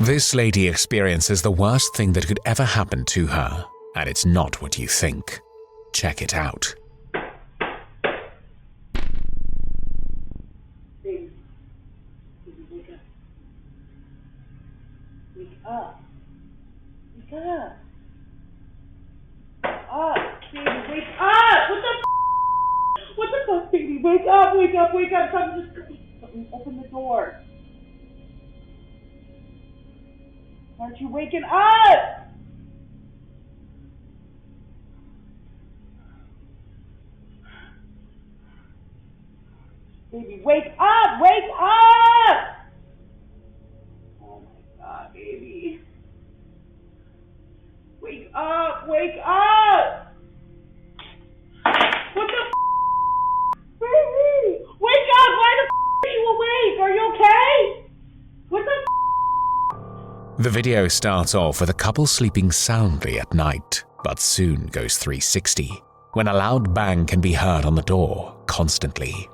This lady experiences the worst thing that could ever happen to her, and it's not what you think. Check it out. Baby, wake up. Wake up. Wake up. Baby, wake up! What the fuck, baby? Wake up, wake up, wake up. Something, open the door. Aren't you waking up? Baby, wake up! Wake up! Oh my God, baby. Wake up! Wake up! What the baby? Wake up! Why the are you awake? Are you okay? What the The video starts off with a couple sleeping soundly at night, but soon goes 360, when a loud bang can be heard on the door, constantly.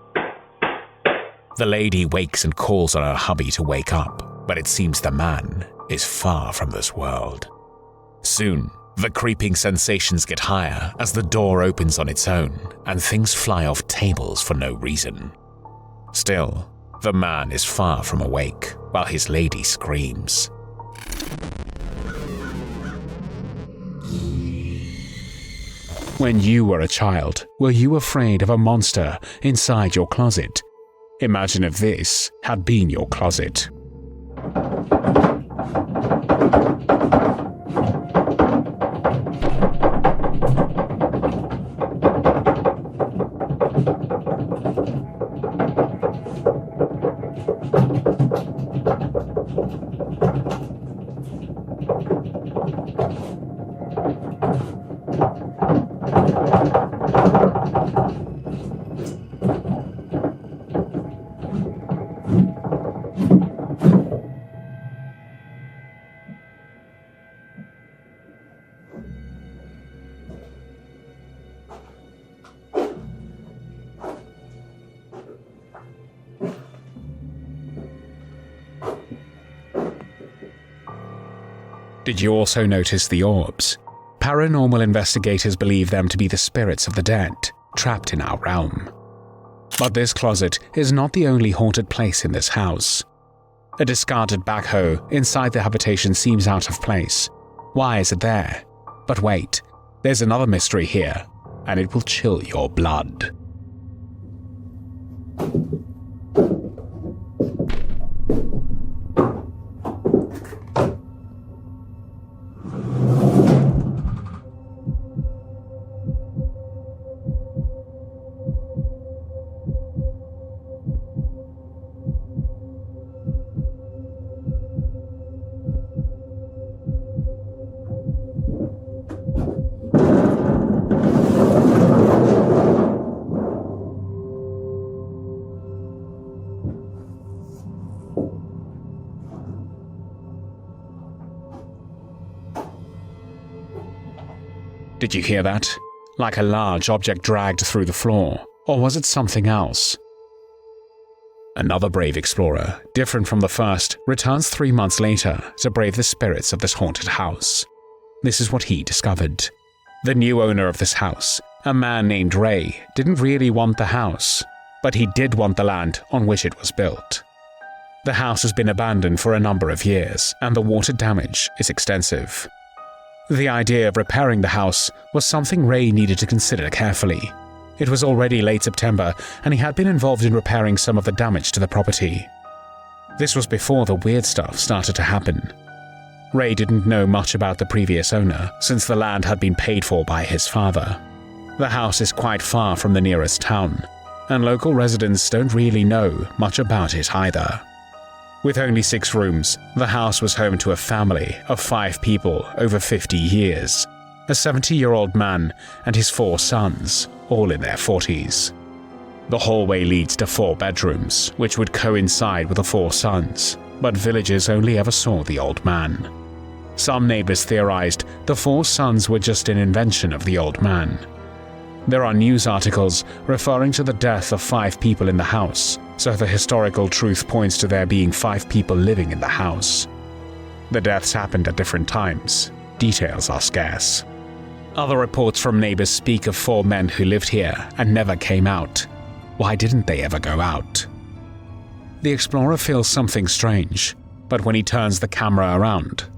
The lady wakes and calls on her hubby to wake up, but it seems the man is far from this world. Soon, the creeping sensations get higher as the door opens on its own and things fly off tables for no reason. Still, the man is far from awake while his lady screams. When you were a child, were you afraid of a monster inside your closet? Imagine if this had been your closet. Did you also notice the orbs? Paranormal investigators believe them to be the spirits of the dead, trapped in our realm. But this closet is not the only haunted place in this house. A discarded backhoe inside the habitation seems out of place. Why is it there? But wait, there's another mystery here, and it will chill your blood. Did you hear that? Like a large object dragged through the floor, or was it something else? Another brave explorer, different from the first, returns 3 months later to brave the spirits of this haunted house. This is what he discovered. The new owner of this house, a man named Ray, didn't really want the house, but he did want the land on which it was built. The house has been abandoned for a number of years, and the water damage is extensive. The idea of repairing the house was something Ray needed to consider carefully. It was already late September, and he had been involved in repairing some of the damage to the property. This was before the weird stuff started to happen. Ray didn't know much about the previous owner, since the land had been paid for by his father. The house is quite far from the nearest town, and local residents don't really know much about it either. With only 6 rooms, the house was home to a family of 5 people over 50 years, a 70-year-old man and his 4 sons, all in their 40s. The hallway leads to 4 bedrooms, which would coincide with the 4 sons, but villagers only ever saw the old man. Some neighbors theorized the 4 sons were just an invention of the old man. There are news articles referring to the death of 5 people in the house, so the historical truth points to there being 5 people living in the house. The deaths happened at different times. Details are scarce. Other reports from neighbors speak of 4 men who lived here and never came out. Why didn't they ever go out? The explorer feels something strange, but when he turns the camera around,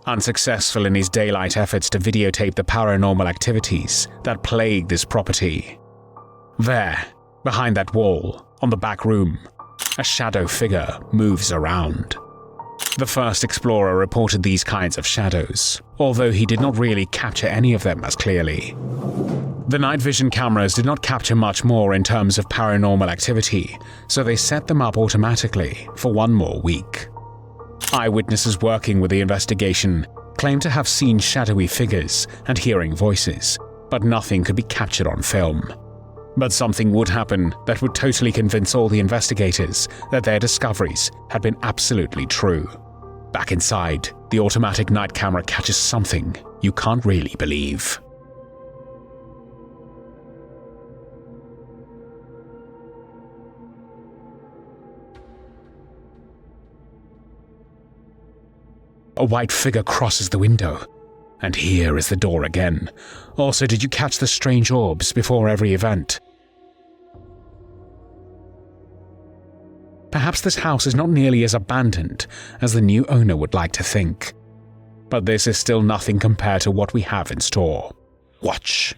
unsuccessful in his daylight efforts to videotape the paranormal activities that plague this property. There, behind that wall, on the back room, a shadow figure moves around. The first explorer reported these kinds of shadows, although he did not really capture any of them as clearly. The night vision cameras did not capture much more in terms of paranormal activity, so they set them up automatically for 1 more week. Eyewitnesses working with the investigation claimed to have seen shadowy figures and hearing voices, but nothing could be captured on film. But something would happen that would totally convince all the investigators that their discoveries had been absolutely true. Back inside, the automatic night camera catches something you can't really believe. A white figure crosses the window. And here is the door again. Also, did you catch the strange orbs before every event? Perhaps this house is not nearly as abandoned as the new owner would like to think. But this is still nothing compared to what we have in store. Watch.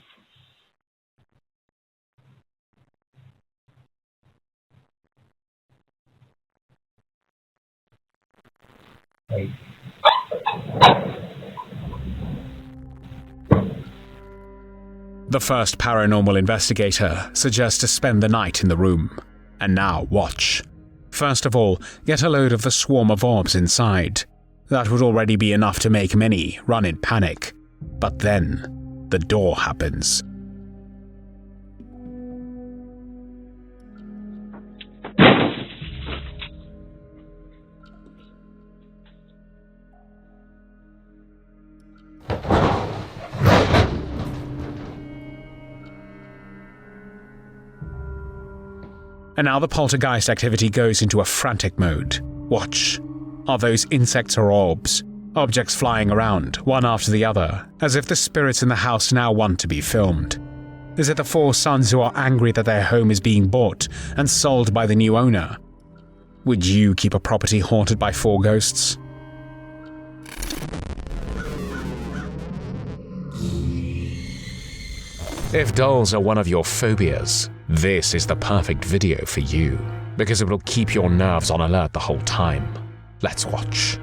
The first paranormal investigator suggests to spend the night in the room. And now watch. First of all, get a load of the swarm of orbs inside. That would already be enough to make many run in panic. But then, the door happens. And now the poltergeist activity goes into a frantic mode. Watch. Are those insects or orbs? Objects flying around, one after the other, as if the spirits in the house now want to be filmed. Is it the 4 sons who are angry that their home is being bought and sold by the new owner? Would you keep a property haunted by 4 ghosts? If dolls are one of your phobias, this is the perfect video for you, because it will keep your nerves on alert the whole time. Let's watch.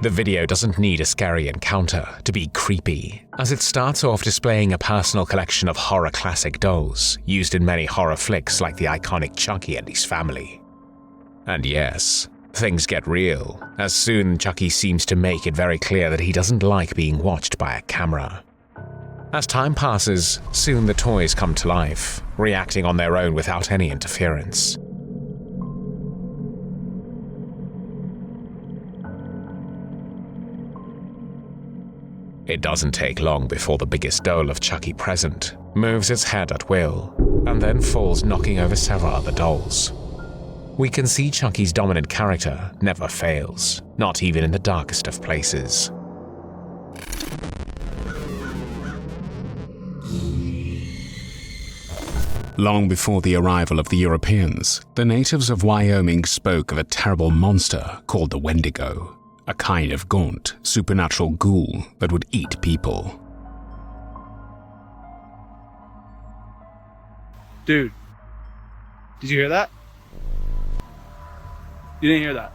The video doesn't need a scary encounter to be creepy, as it starts off displaying a personal collection of horror classic dolls used in many horror flicks like the iconic Chucky and his family. And yes, things get real, as soon Chucky seems to make it very clear that he doesn't like being watched by a camera. As time passes, soon the toys come to life, reacting on their own without any interference. It doesn't take long before the biggest doll of Chucky present moves its head at will, and then falls, knocking over several other dolls. We can see Chucky's dominant character never fails, not even in the darkest of places. Long before the arrival of the Europeans, the natives of Wyoming spoke of a terrible monster called the Wendigo, a kind of gaunt, supernatural ghoul that would eat people. Dude, did you hear that? You didn't hear that?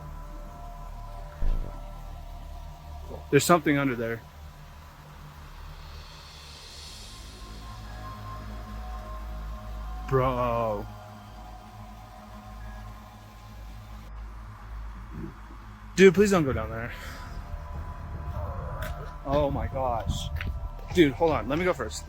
There's something under there. Bro. Dude, please don't go down there. Oh my gosh. Dude, hold on. Let me go first.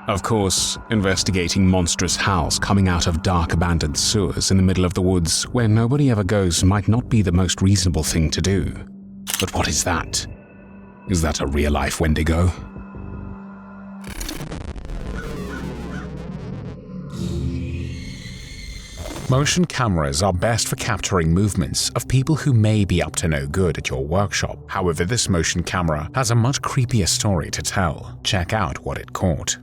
Of course, investigating monstrous howls coming out of dark abandoned sewers in the middle of the woods where nobody ever goes might not be the most reasonable thing to do. But what is that? Is that a real-life Wendigo? Motion cameras are best for capturing movements of people who may be up to no good at your workshop. However, this motion camera has a much creepier story to tell. Check out what it caught.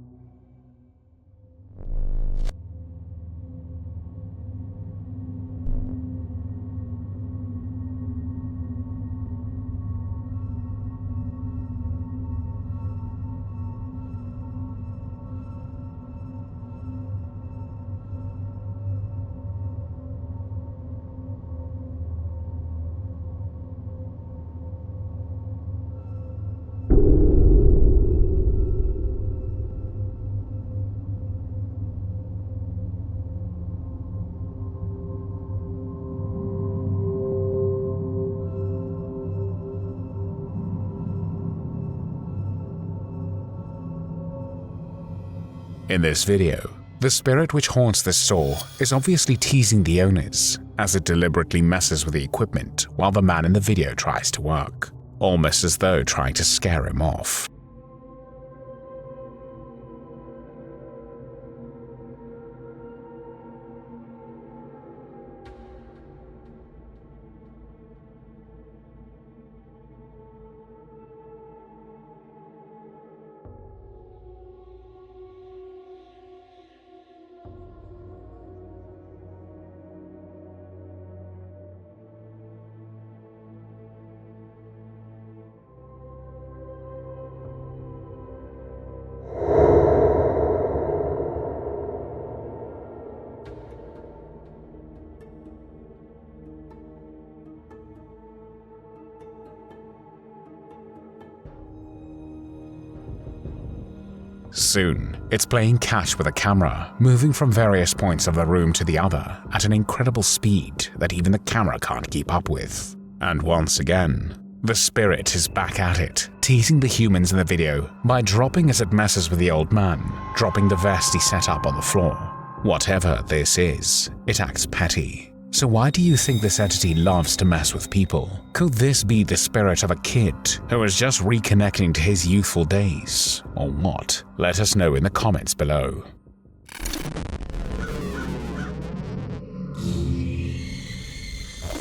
In this video, the spirit which haunts this store is obviously teasing the owners, as it deliberately messes with the equipment while the man in the video tries to work, almost as though trying to scare him off. Soon, it's playing catch with a camera, moving from various points of the room to the other at an incredible speed that even the camera can't keep up with. And once again, the spirit is back at it, teasing the humans in the video by dropping as it messes with the old man, dropping the vest he set up on the floor. Whatever this is, it acts petty. So why do you think this entity loves to mess with people? Could this be the spirit of a kid who is just reconnecting to his youthful days? Or what? Let us know in the comments below.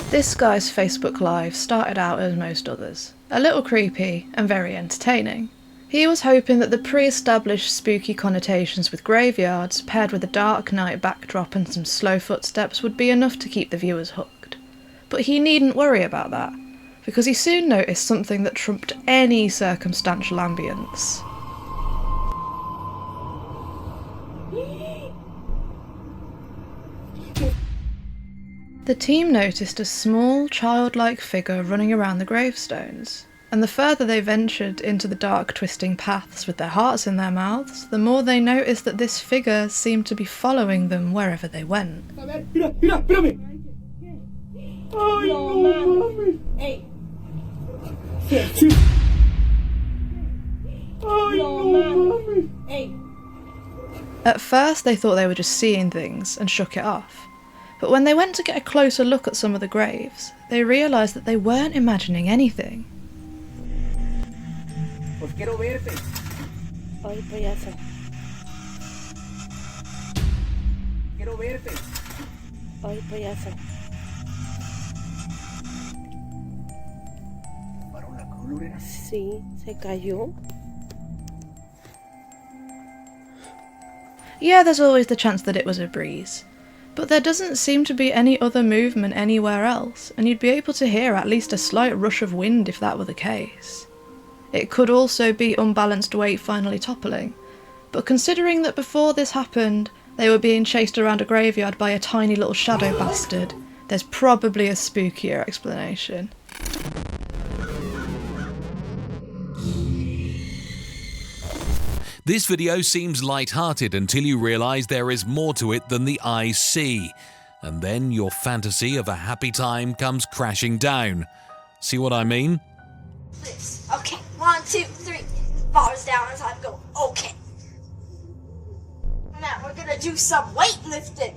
This guy's Facebook Live started out as most others, a little creepy and very entertaining. He was hoping that the pre-established spooky connotations with graveyards, paired with a dark night backdrop and some slow footsteps, would be enough to keep the viewers hooked. But he needn't worry about that. because he soon noticed something that trumped any circumstantial ambience. The team noticed a small, childlike figure running around the gravestones, and the further they ventured into the dark, twisting paths with their hearts in their mouths, the more they noticed that this figure seemed to be following them wherever they went. At first they thought they were just seeing things and shook it off. But when they went to get a closer look at some of the graves, they realised that they weren't imagining anything. Sí, se cayó. Yeah, there's always the chance that it was a breeze. But there doesn't seem to be any other movement anywhere else, and you'd be able to hear at least a slight rush of wind if that were the case. It could also be unbalanced weight finally toppling, but considering that before this happened, they were being chased around a graveyard by a tiny little shadow bastard, there's probably a spookier explanation. This video seems light-hearted until you realise there is more to it than the eyes see, and then your fantasy of a happy time comes crashing down. See what I mean? This. Okay, 1, 2, 3. Bars down as I go. Okay. Now we're gonna do some weightlifting.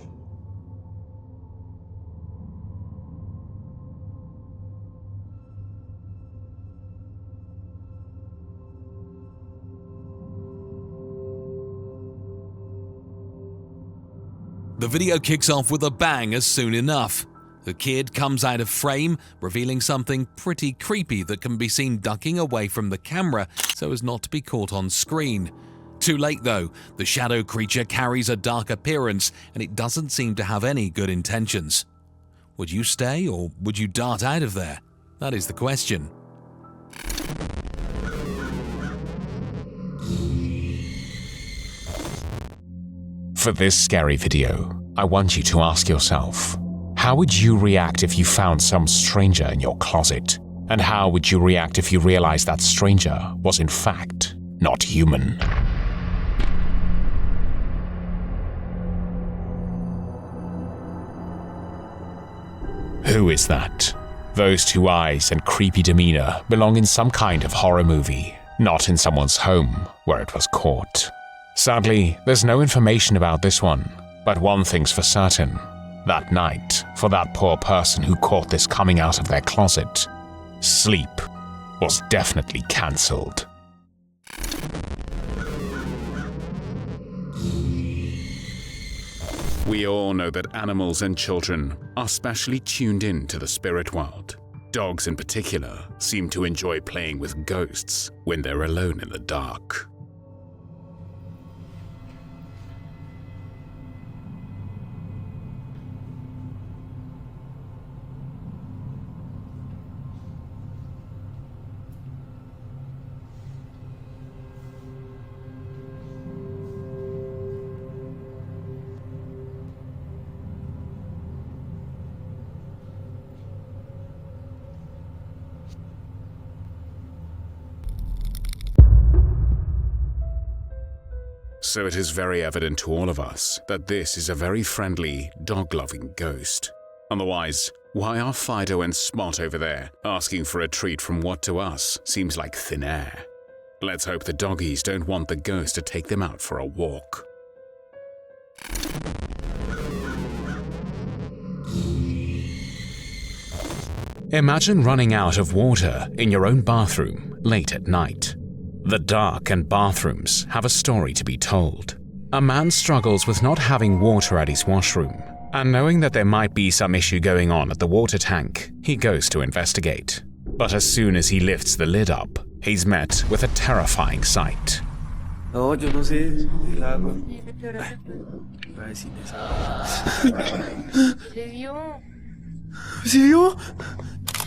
The video kicks off with a bang as soon enough. The kid comes out of frame, revealing something pretty creepy that can be seen ducking away from the camera so as not to be caught on screen. Too late though, the shadow creature carries a dark appearance and it doesn't seem to have any good intentions. Would you stay or would you dart out of there? That is the question. For this scary video, I want you to ask yourself, how would you react if you found some stranger in your closet? And how would you react if you realized that stranger was in fact not human? Who is that? Those two eyes and creepy demeanor belong in some kind of horror movie, not in someone's home where it was caught. Sadly, there's no information about this one, but one thing's for certain. That night, for that poor person who caught this coming out of their closet, sleep was definitely cancelled. We all know that animals and children are specially tuned in to the spirit world. Dogs in particular seem to enjoy playing with ghosts when they're alone in the dark. So it is very evident to all of us that this is a very friendly, dog-loving ghost. Otherwise, why are Fido and Spot over there asking for a treat from what to us seems like thin air? Let's hope the doggies don't want the ghost to take them out for a walk. Imagine running out of water in your own bathroom late at night. The dark and bathrooms have a story to be told. A man struggles with not having water at his washroom, and knowing that there might be some issue going on at the water tank, he goes to investigate. But as soon as he lifts the lid up, he's met with a terrifying sight. No, yo no sé el agua. ¿Se vio? ¿Se vio?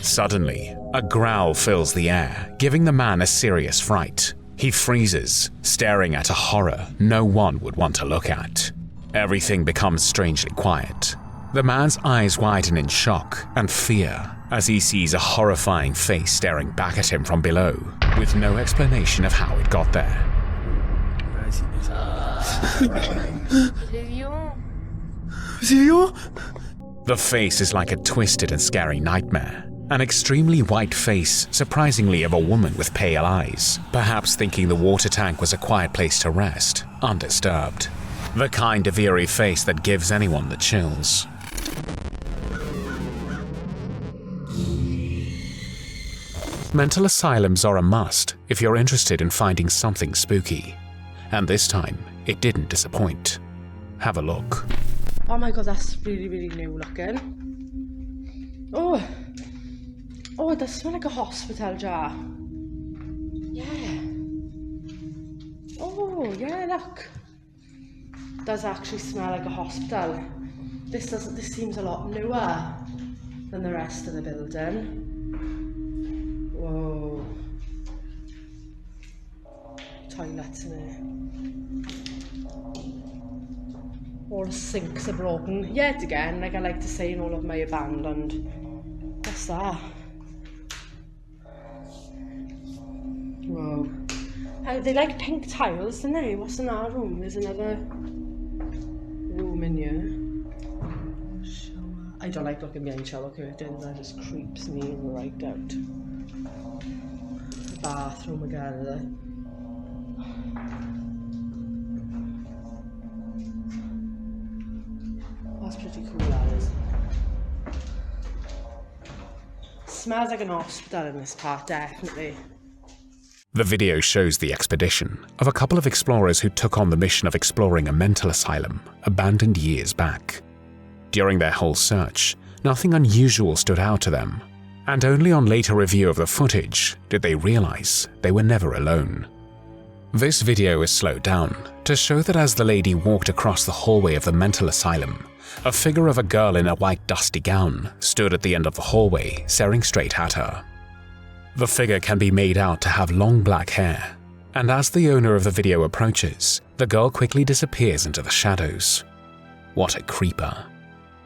Suddenly, a growl fills the air, giving the man a serious fright. He freezes, staring at a horror no one would want to look at. Everything becomes strangely quiet. The man's eyes widen in shock and fear as he sees a horrifying face staring back at him from below, with no explanation of how it got there. The face is like a twisted and scary nightmare. An extremely white face, surprisingly of a woman with pale eyes, perhaps thinking the water tank was a quiet place to rest, undisturbed. The kind of eerie face that gives anyone the chills. Mental asylums are a must if you're interested in finding something spooky. And this time, it didn't disappoint. Have a look. Oh my god, that's really, really new looking. Oh, it does smell like a hospital jar. Yeah. Oh, yeah, look. It does actually smell like a hospital. This seems a lot newer than the rest of the building. Whoa. Toilets in there. All the sinks are broken. Yet again, like I like to say in all of my abandoned. What's that? Whoa. They like pink tiles, don't they? What's in our room? There's another room in here. Shower. I don't like looking behind shower curtains, that just creeps me right out. Bathroom again there. That's pretty cool, that is. Smells like an hospital in this part, definitely. The video shows the expedition of a couple of explorers who took on the mission of exploring a mental asylum abandoned years back. During their whole search, nothing unusual stood out to them, and only on later review of the footage did they realize they were never alone. This video is slowed down to show that as the lady walked across the hallway of the mental asylum, a figure of a girl in a white dusty gown stood at the end of the hallway, staring straight at her. The figure can be made out to have long black hair, and as the owner of the video approaches, the girl quickly disappears into the shadows. What a creeper.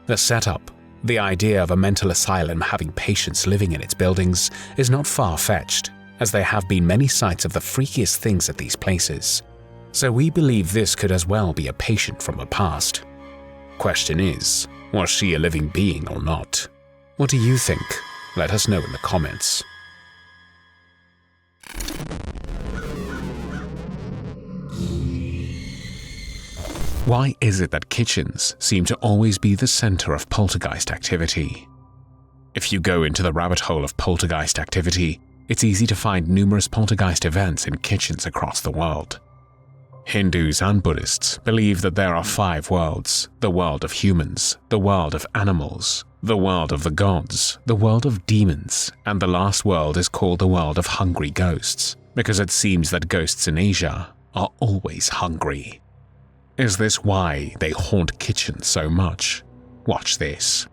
The setup, the idea of a mental asylum having patients living in its buildings, is not far-fetched, as there have been many sights of the freakiest things at these places. So we believe this could as well be a patient from the past. Question is, was she a living being or not? What do you think? Let us know in the comments. Why is it that kitchens seem to always be the center of poltergeist activity? If you go into the rabbit hole of poltergeist activity, it's easy to find numerous poltergeist events in kitchens across the world. Hindus and Buddhists believe that there are 5 worlds: the world of humans, the world of animals, the world of the gods, the world of demons, and the last world is called the world of hungry ghosts, because it seems that ghosts in Asia are always hungry. Is this why they haunt kitchens so much? Watch this.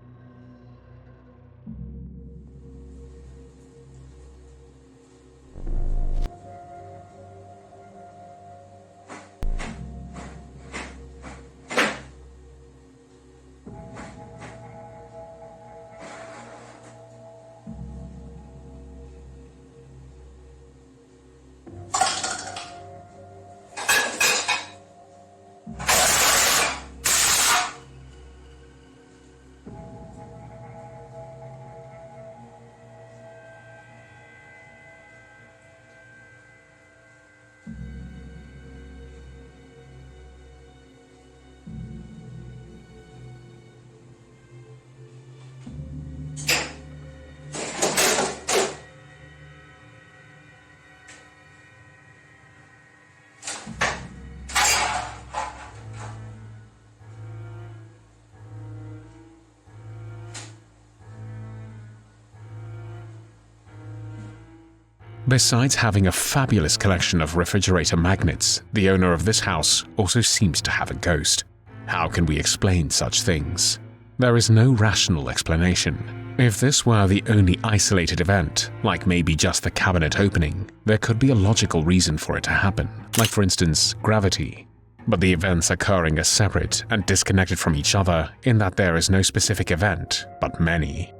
Besides having a fabulous collection of refrigerator magnets, the owner of this house also seems to have a ghost. How can we explain such things? There is no rational explanation. If this were the only isolated event, like maybe just the cabinet opening, there could be a logical reason for it to happen, like for instance, gravity. But the events occurring are separate and disconnected from each other in that there is no specific event, but many.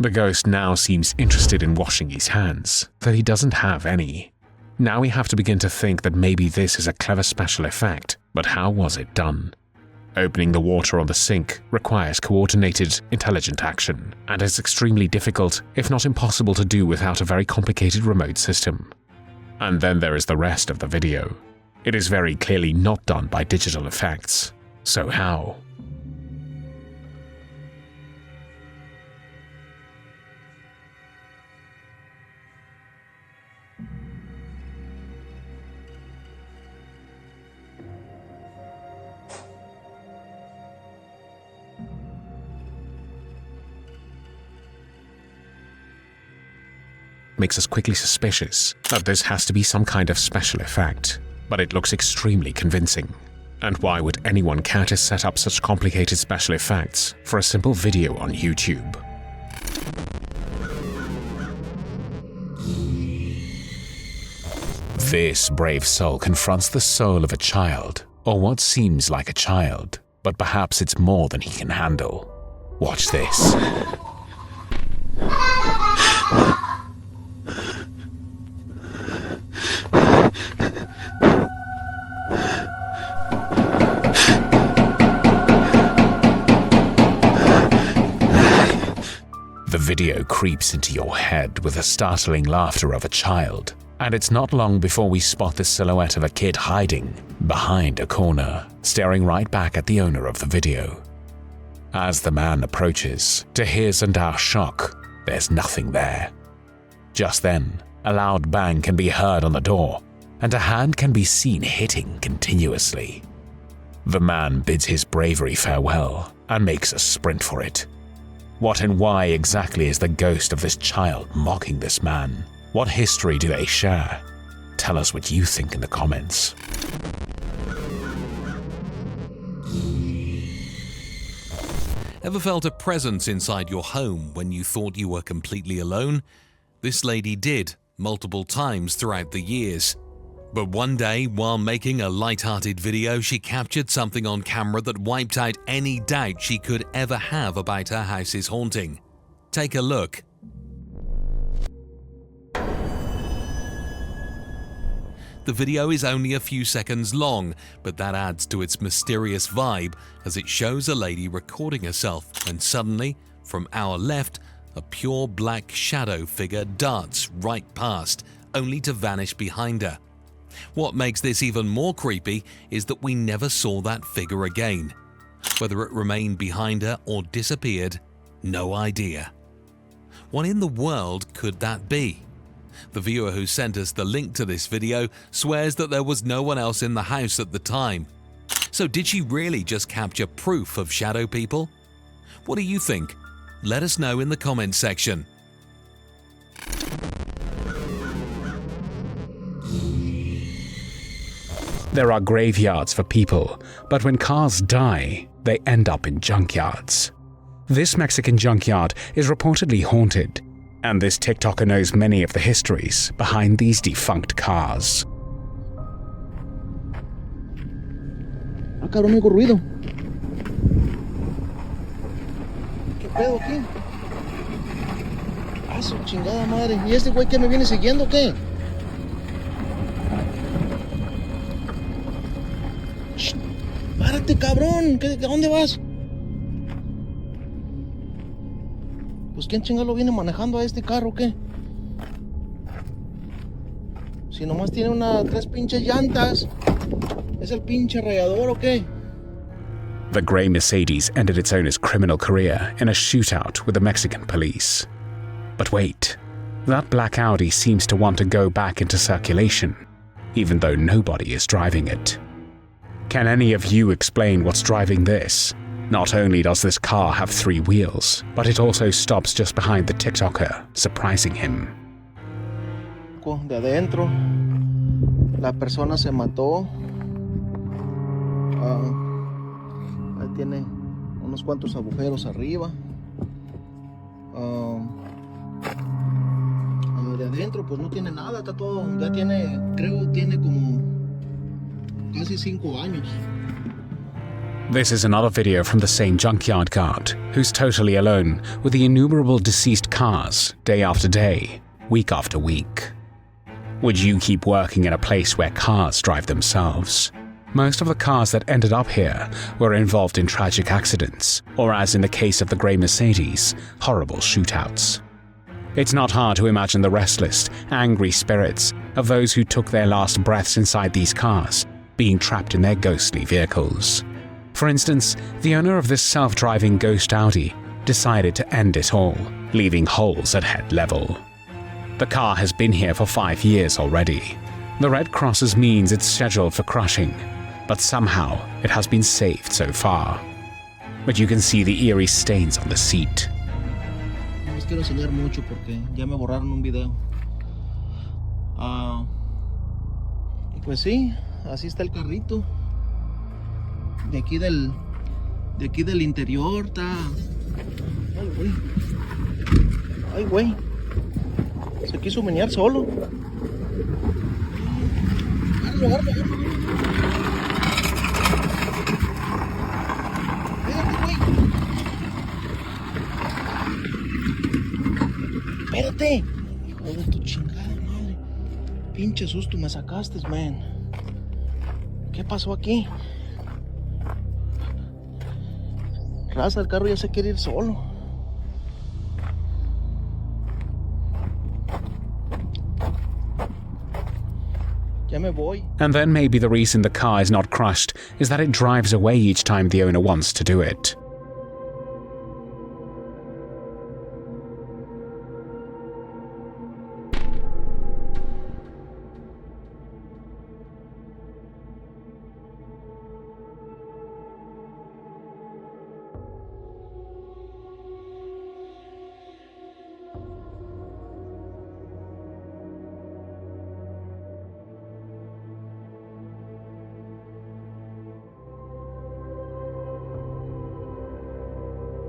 The ghost now seems interested in washing his hands, though he doesn't have any. Now we have to begin to think that maybe this is a clever special effect, but how was it done? Opening the water on the sink requires coordinated, intelligent action, and is extremely difficult, if not impossible to do without a very complicated remote system. And then there is the rest of the video. It is very clearly not done by digital effects. So how? Makes us quickly suspicious that this has to be some kind of special effect, but it looks extremely convincing. And why would anyone care to set up such complicated special effects for a simple video on YouTube? This brave soul confronts the soul of a child, or what seems like a child, but perhaps it's more than he can handle. Watch this. The video creeps into your head with the startling laughter of a child, and it's not long before we spot the silhouette of a kid hiding behind a corner, staring right back at the owner of the video. As the man approaches, to his and our shock, there's nothing there. Just then, a loud bang can be heard on the door, and a hand can be seen hitting continuously. The man bids his bravery farewell and makes a sprint for it. What and why exactly is the ghost of this child mocking this man? What history do they share? Tell us what you think in the comments. Ever felt a presence inside your home when you thought you were completely alone? This lady did, multiple times throughout the years. But one day, while making a light-hearted video, she captured something on camera that wiped out any doubt she could ever have about her house's haunting. Take a look. The video is only a few seconds long, but that adds to its mysterious vibe as it shows a lady recording herself, and suddenly, from our left, a pure black shadow figure darts right past, only to vanish behind her. What makes this even more creepy is that we never saw that figure again. Whether it remained behind her or disappeared, no idea. What in the world could that be? The viewer who sent us the link to this video swears that there was no one else in the house at the time. So did she really just capture proof of shadow people? What do you think? Let us know in the comments section. There are graveyards for people, but when cars die, they end up in junkyards. This Mexican junkyard is reportedly haunted, and this TikToker knows many of the histories behind these defunct cars. Ah, cabrón, me oigo ruido. ¿Qué pedo aquí? Ah, su chingada madre. ¿Y este güey que me viene siguiendo o qué? Shh, párate, cabrón. ¿A dónde vas? ¿quién chingado viene manejando a este carro o qué? Si nomás tiene tres pinches llantas, ¿es el pinche rayador o qué? The grey Mercedes ended its owner's criminal career in a shootout with the Mexican police. But wait, that black Audi seems to want to go back into circulation, even though nobody is driving it. Can any of you explain what's driving this? Not only does this car have 3 wheels, but it also stops just behind the TikToker, surprising him. De adentro, la persona se mató. Ahí tiene unos cuantos agujeros arriba. De adentro pues no tiene nada, está todo, ya tiene, creo tiene como casi 5 años. This is another video from the same junkyard guard, who's totally alone with the innumerable deceased cars day after day, week after week. Would you keep working in a place where cars drive themselves? Most of the cars that ended up here were involved in tragic accidents, or as in the case of the grey Mercedes, horrible shootouts. It's not hard to imagine the restless, angry spirits of those who took their last breaths inside these cars, being trapped in their ghostly vehicles. For instance, the owner of this self-driving ghost Audi decided to end it all, leaving holes at head level. The car has been here for 5 years already. The red crosses means it's scheduled for crushing, but somehow it has been saved so far. But you can see the eerie stains on the seat. No les quiero enseñar mucho porque ya me borraron un video. Pues sí, así está el carrito. De aquí del interior está... Ay, güey. Ay, güey. Se quiso menear solo. Agárralo. Espérate, güey. Espérate. Hijo de tu chingada madre. Pinche susto me sacaste, man. ¿Qué pasó aquí? Raza, el carro ya se quiere ir solo. Ya me voy. And then maybe the reason the car is not crushed is that it drives away each time the owner wants to do it.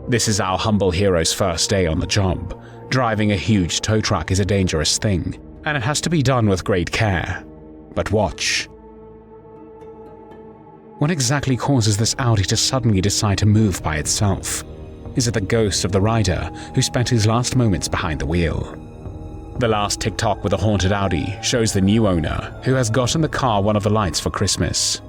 This is our humble hero's first day on the job. Driving a huge tow truck is a dangerous thing, and it has to be done with great care. But watch. What exactly causes this Audi to suddenly decide to move by itself? Is it the ghost of the rider who spent his last moments behind the wheel? The last TikTok with a haunted Audi shows the new owner, who has gotten the car one of the lights for Christmas.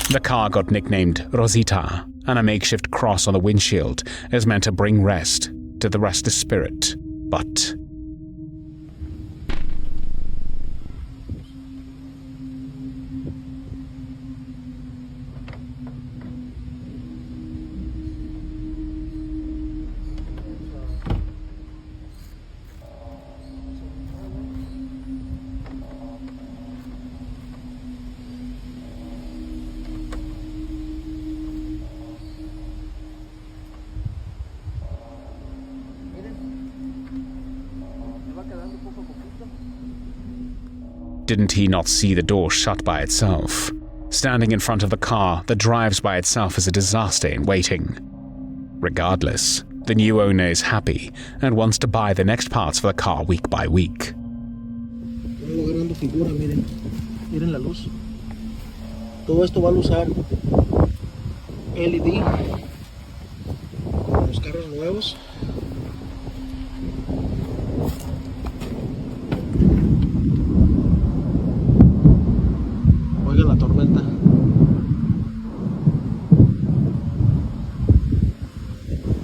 The car got nicknamed Rosita, and a makeshift cross on the windshield is meant to bring rest to the restless spirit. But didn't he not see the door shut by itself? Standing in front of the car that drives by itself is a disaster in waiting. Regardless, the new owner is happy and wants to buy the next parts for the car week by week. Agarrando figura, miren. Miren la luz. Todo esto va a usar LED. Los carros nuevos. Oiga la tormenta.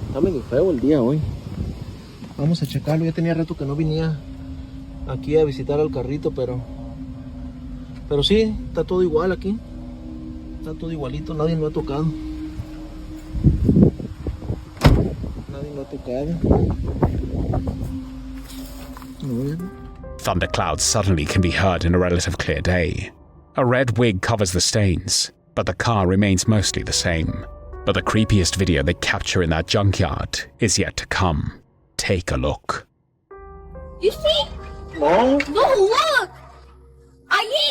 Está medio feo el día hoy. Vamos a checarlo. Ya tenía rato que no venía aquí a visitar al carrito, pero sí, está todo igual aquí. Está todo igualito, nadie lo ha tocado. Nadie lo ha tocado. A ver. Thunderclouds suddenly can be heard in a relative clear day. A red wig covers the stains, but the car remains mostly the same. But the creepiest video they capture in that junkyard is yet to come. Take a look. You see? No. No, look!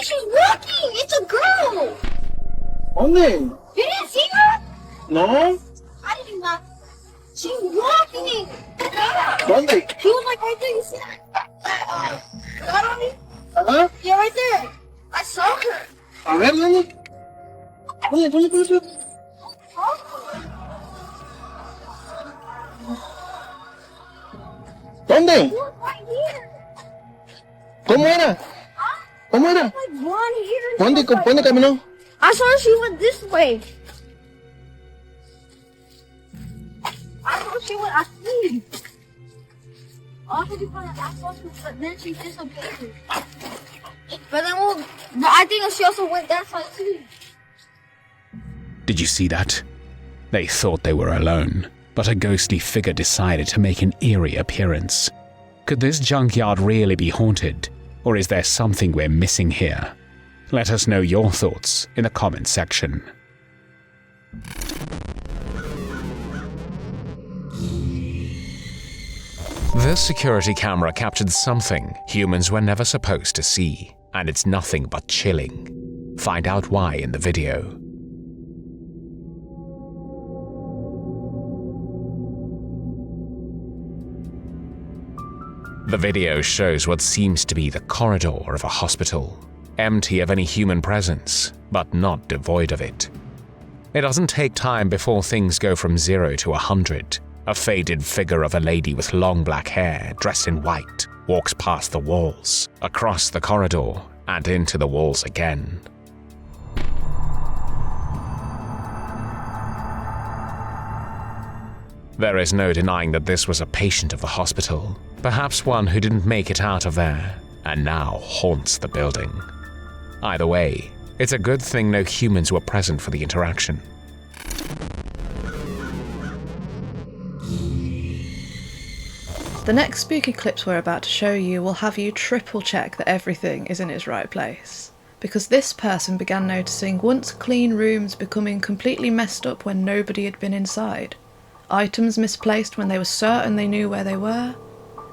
She's walking! It's a girl! ¿Dónde? You didn't see her? No. I did not. She's walking! ¿Dónde? She was like right there, you see that? Got on me? Ajá. Yeah, right there. I saw her. A ver, ¿dónde? ¿Dónde? ¿Dónde? Look, right here. ¿Cómo era? ¿Cómo era? Like blonde hair. ¿Dónde caminó? I saw her, she went this way. I saw she went, I see. I saw she, but then she disappeared. But I think she also went that side too. Did you see that? They thought they were alone, but a ghostly figure decided to make an eerie appearance. Could this junkyard really be haunted, or is there something we're missing here? Let us know your thoughts in the comments section. This security camera captured something humans were never supposed to see, and it's nothing but chilling. Find out why in the video. The video shows what seems to be the corridor of a hospital, empty of any human presence, but not devoid of it. It doesn't take time before things go from 0 to 100. A faded figure of a lady with long black hair, dressed in white, walks past the walls, across the corridor, and into the walls again. There is no denying that this was a patient of the hospital, perhaps one who didn't make it out of there, and now haunts the building. Either way, it's a good thing no humans were present for the interaction. The next spooky clips we're about to show you will have you triple check that everything is in its right place. Because this person began noticing once clean rooms becoming completely messed up when nobody had been inside. Items misplaced when they were certain they knew where they were.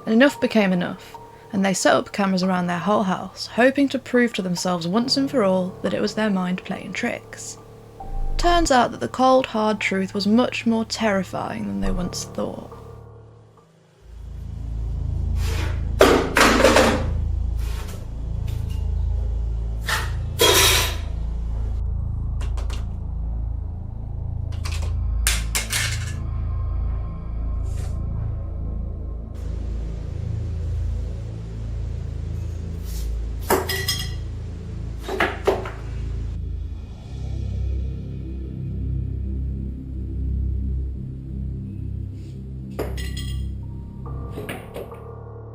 And enough became enough, and they set up cameras around their whole house, hoping to prove to themselves once and for all that it was their mind playing tricks. Turns out that the cold hard truth was much more terrifying than they once thought.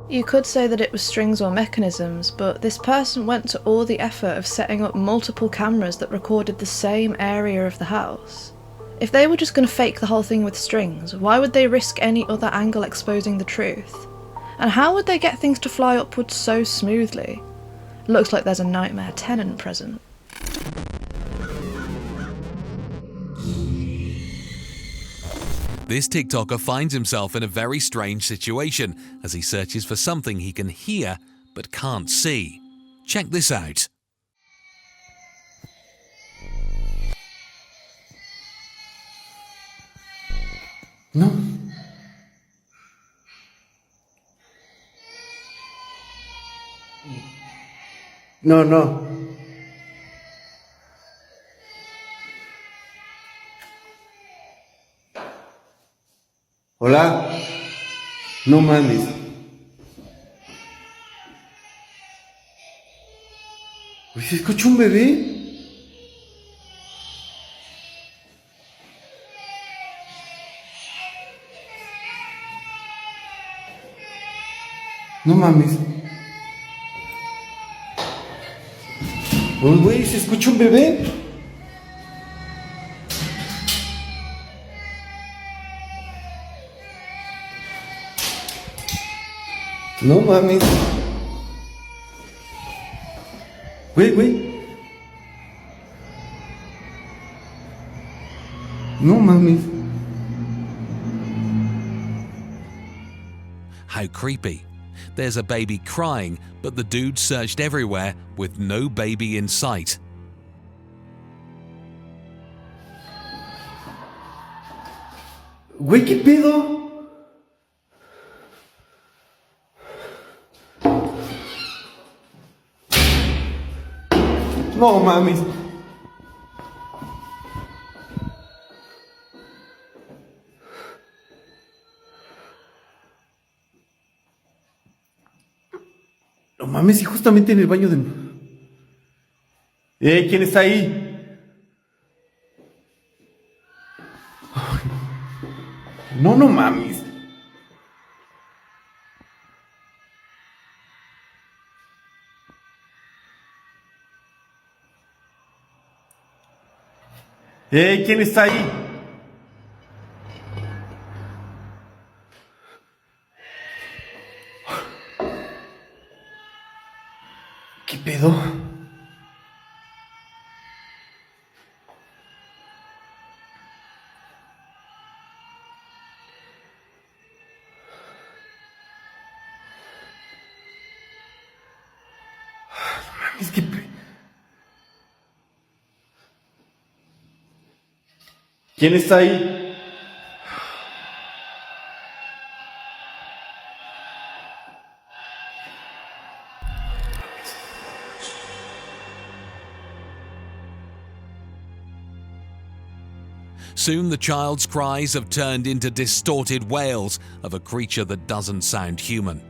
You could say that it was strings or mechanisms, but this person went to all the effort of setting up multiple cameras that recorded the same area of the house. If they were just going to fake the whole thing with strings, why would they risk any other angle exposing the truth? And how would they get things to fly upwards so smoothly? Looks like there's a nightmare tenant present. This TikToker finds himself in a very strange situation as he searches for something he can hear but can't see. Check this out. No. No. Hola. No mames. Oye, escucho un bebé. No mames. Uy, güey, ¿se escucha un bebé? No mames. Güey. No mames. How creepy. There's a baby crying, but the dude searched everywhere with no baby in sight. Güey, ¿qué pedo? No mames. No mames, y justamente en el baño de... ¿Quién está ahí? Ay. No mames. ¿Quién está ahí? ¿Qué pedo? Es que... ¿Quién está ahí? Soon the child's cries have turned into distorted wails of a creature that doesn't sound human.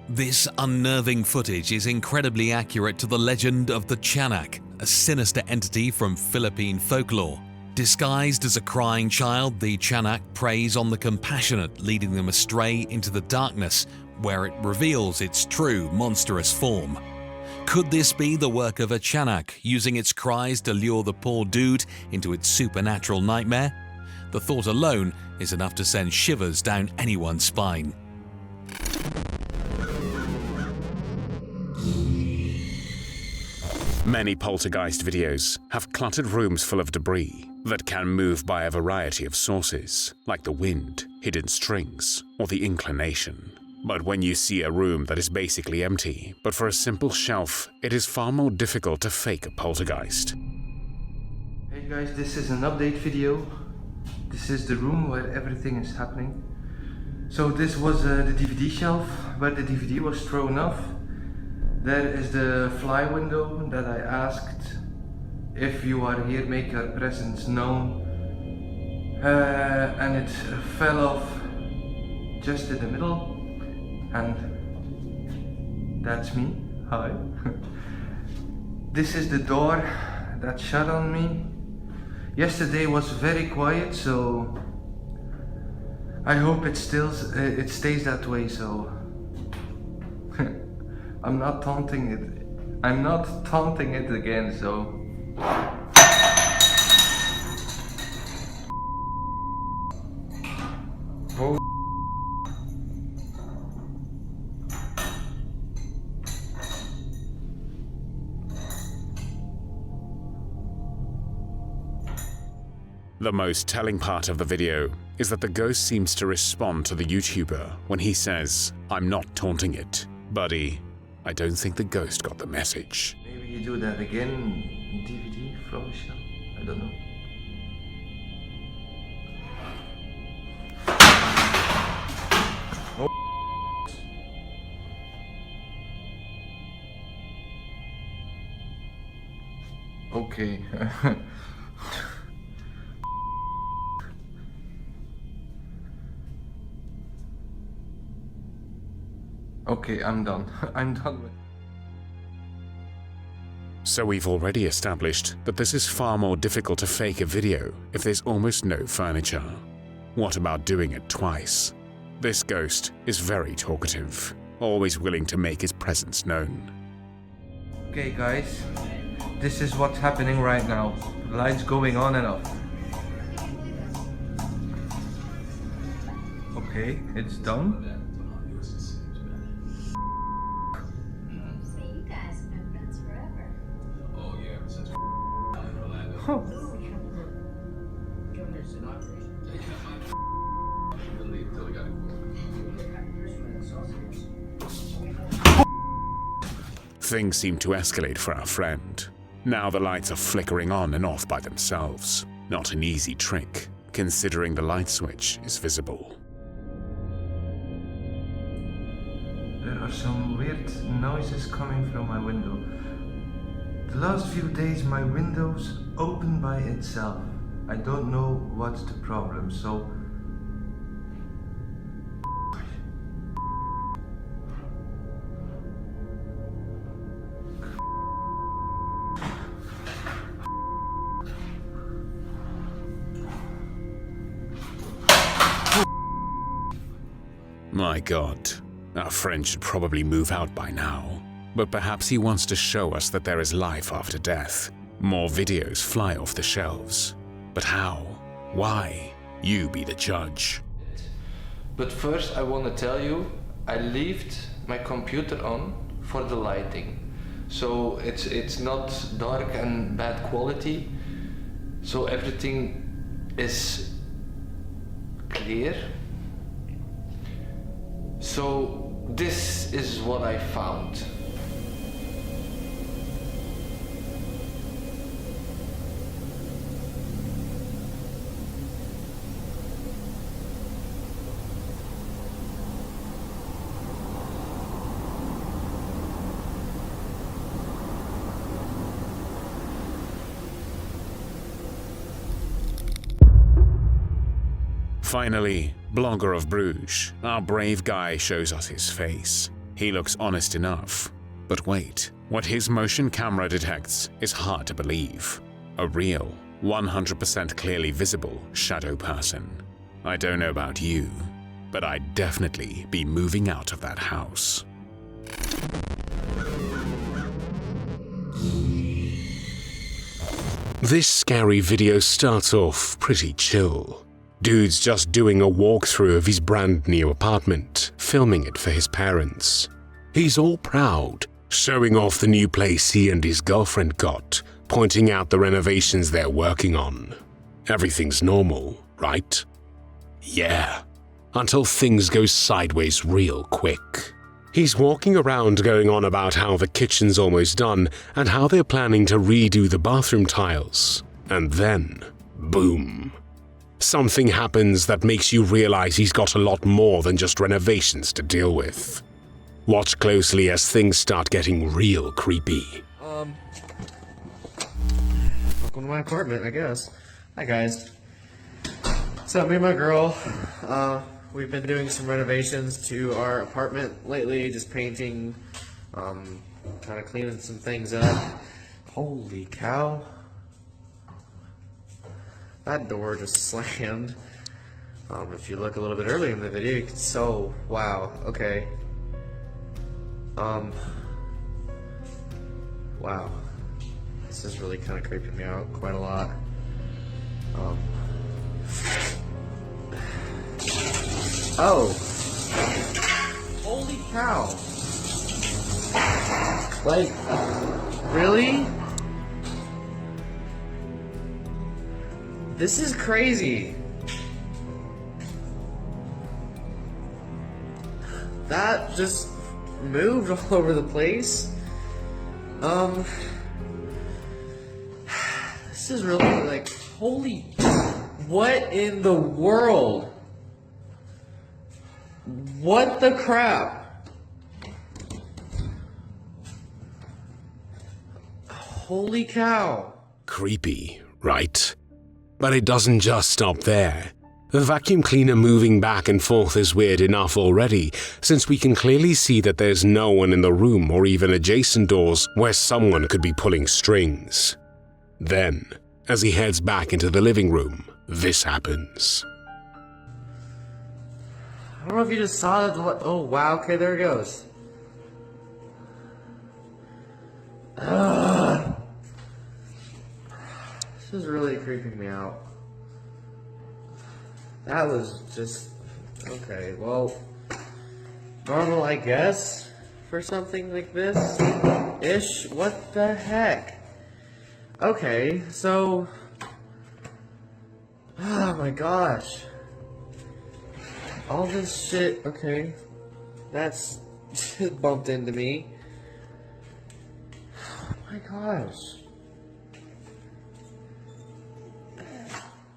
This unnerving footage is incredibly accurate to the legend of the Chanak, a sinister entity from Philippine folklore. Disguised as a crying child, the Chanak preys on the compassionate, leading them astray into the darkness, where it reveals its true monstrous form. Could this be the work of a Chanak, using its cries to lure the poor dude into its supernatural nightmare? The thought alone is enough to send shivers down anyone's spine. Many poltergeist videos have cluttered rooms full of debris that can move by a variety of sources, like the wind, hidden strings, or the inclination. But when you see a room that is basically empty, but for a simple shelf, it is far more difficult to fake a poltergeist. Hey guys, this is an update video. This is the room where everything is happening. So this was the DVD shelf where the DVD was thrown off. There is the fly window that I asked, if you are here, make your presence known. And it fell off just in the middle. And that's me. Hi. This is the door that shut on me. Yesterday was very quiet, so I hope it stays that way. So I'm not taunting it. I'm not taunting it again. So. Oh. The most telling part of the video is that the ghost seems to respond to the YouTuber when he says, "I'm not taunting it, buddy." I don't think the ghost got the message. Maybe you do that again, DVD from the shelf. I don't know. Oh. Okay. Okay, I'm done. I'm done with. So we've already established that this is far more difficult to fake a video if there's almost no furniture. What about doing it twice? This ghost is very talkative, always willing to make his presence known. Okay guys, this is what's happening right now. The lights going on and off. Okay, it's done. Things seem to escalate for our friend. Now the lights are flickering on and off by themselves. Not an easy trick, considering the light switch is visible. There are some weird noises coming from my window. The last few days my window's open by itself. I don't know what's the problem, so... My God, our friend should probably move out by now. But perhaps he wants to show us that there is life after death. More videos fly off the shelves. But how? Why? You be the judge. But first I want to tell you, I left my computer on for the lighting. So it's not dark and bad quality. So everything is clear. So this is what I found. Finally, Blogger of Bruges, our brave guy shows us his face. He looks honest enough. But wait, what his motion camera detects is hard to believe. A real, 100% clearly visible shadow person. I don't know about you, but I'd definitely be moving out of that house. This scary video starts off pretty chill. Dude's just doing a walkthrough of his brand new apartment, filming it for his parents. He's all proud, showing off the new place he and his girlfriend got, pointing out the renovations they're working on. Everything's normal, right? Yeah, until things go sideways real quick. He's walking around going on about how the kitchen's almost done and how they're planning to redo the bathroom tiles. And then, boom. Something happens that makes you realize he's got a lot more than just renovations to deal with. Watch closely as things start getting real creepy. Welcome to my apartment, I guess. Hi guys. So me and my girl, we've been doing some renovations to our apartment lately, just painting, kind of cleaning some things up. Holy cow. That door just slammed. If you look a little bit earlier in the video, you can wow, okay. Wow. This is really kind of creeping me out quite a lot. Oh. Holy cow. Like, really? This is crazy. That just moved all over the place. This is really like, holy, what in the world? What the crap? Holy cow. Creepy, right? But it doesn't just stop there. The vacuum cleaner moving back and forth is weird enough already, since we can clearly see that there's no one in the room or even adjacent doors where someone could be pulling strings. Then, as he heads back into the living room, this happens. I don't know if you just saw that. Oh wow, okay, there it goes. This is really creeping me out. That was just... Okay, well... Normal, I guess, for something like this. Ish? What the heck? Okay, so... Oh my gosh. All this shit, okay. That's just bumped into me. Oh my gosh.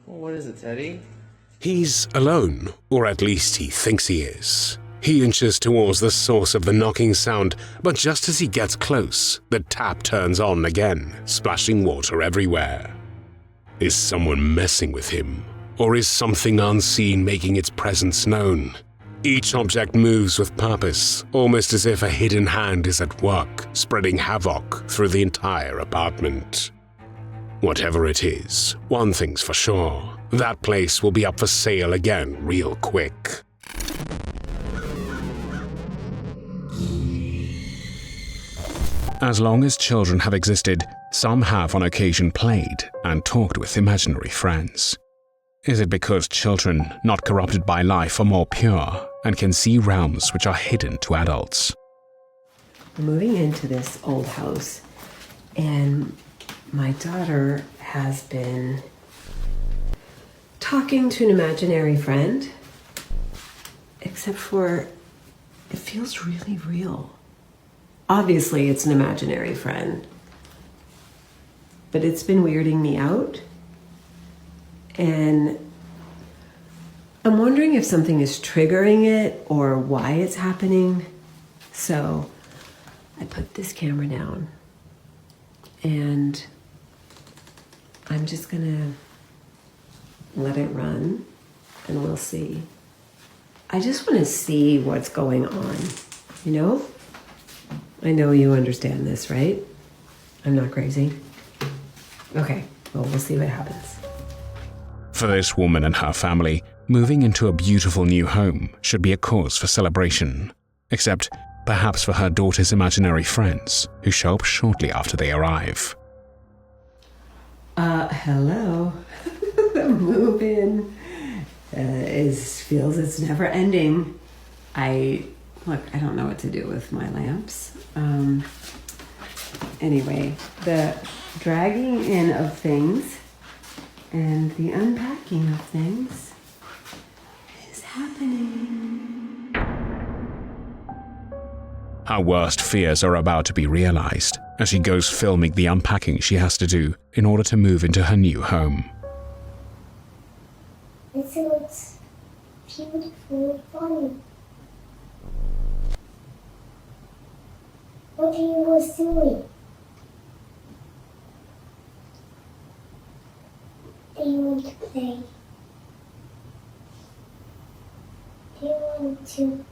Well, what is it, Teddy? He's alone, or at least he thinks he is. He inches towards the source of the knocking sound, but just as he gets close, the tap turns on again, splashing water everywhere. Is someone messing with him? Or is something unseen making its presence known? Each object moves with purpose, almost as if a hidden hand is at work, spreading havoc through the entire apartment. Whatever it is, one thing's for sure, that place will be up for sale again real quick. As long as children have existed, some have on occasion played and talked with imaginary friends. Is it because children, not corrupted by life, are more pure and can see realms which are hidden to adults? We're moving into this old house, and my daughter has been talking to an imaginary friend, except for it feels really real. Obviously, it's an imaginary friend, but it's been weirding me out. And I'm wondering if something is triggering it or why it's happening. So I put this camera down and I'm just gonna let it run and we'll see. I just want to see what's going on, you know? I know you understand this, right? I'm not crazy. Okay, well, we'll see what happens. For this woman and her family, moving into a beautiful new home should be a cause for celebration. Except, perhaps for her daughter's imaginary friends, who show up shortly after they arrive. Hello. The move-in feels it's never ending. Look, I don't know what to do with my lamps. Anyway, the dragging in of things and the unpacking of things is happening. Her worst fears are about to be realized as she goes filming the unpacking she has to do in order to move into her new home. It looks beautiful and funny. What are you guys doing? Do you want to play? Do you want to?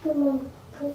Come on, please.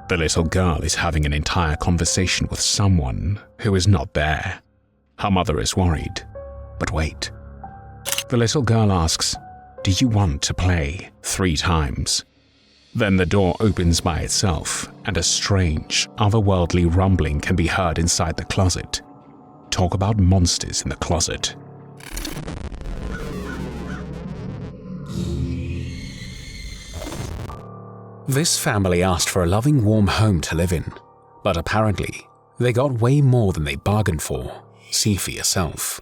The little girl is having an entire conversation with someone who is not there. Her mother is worried. But wait. The little girl asks, "Do you want to play?" 3 times. Then the door opens by itself, and a strange, otherworldly rumbling can be heard inside the closet. Talk about monsters in the closet. This family asked for a loving, warm home to live in, but apparently they got way more than they bargained for. See for yourself.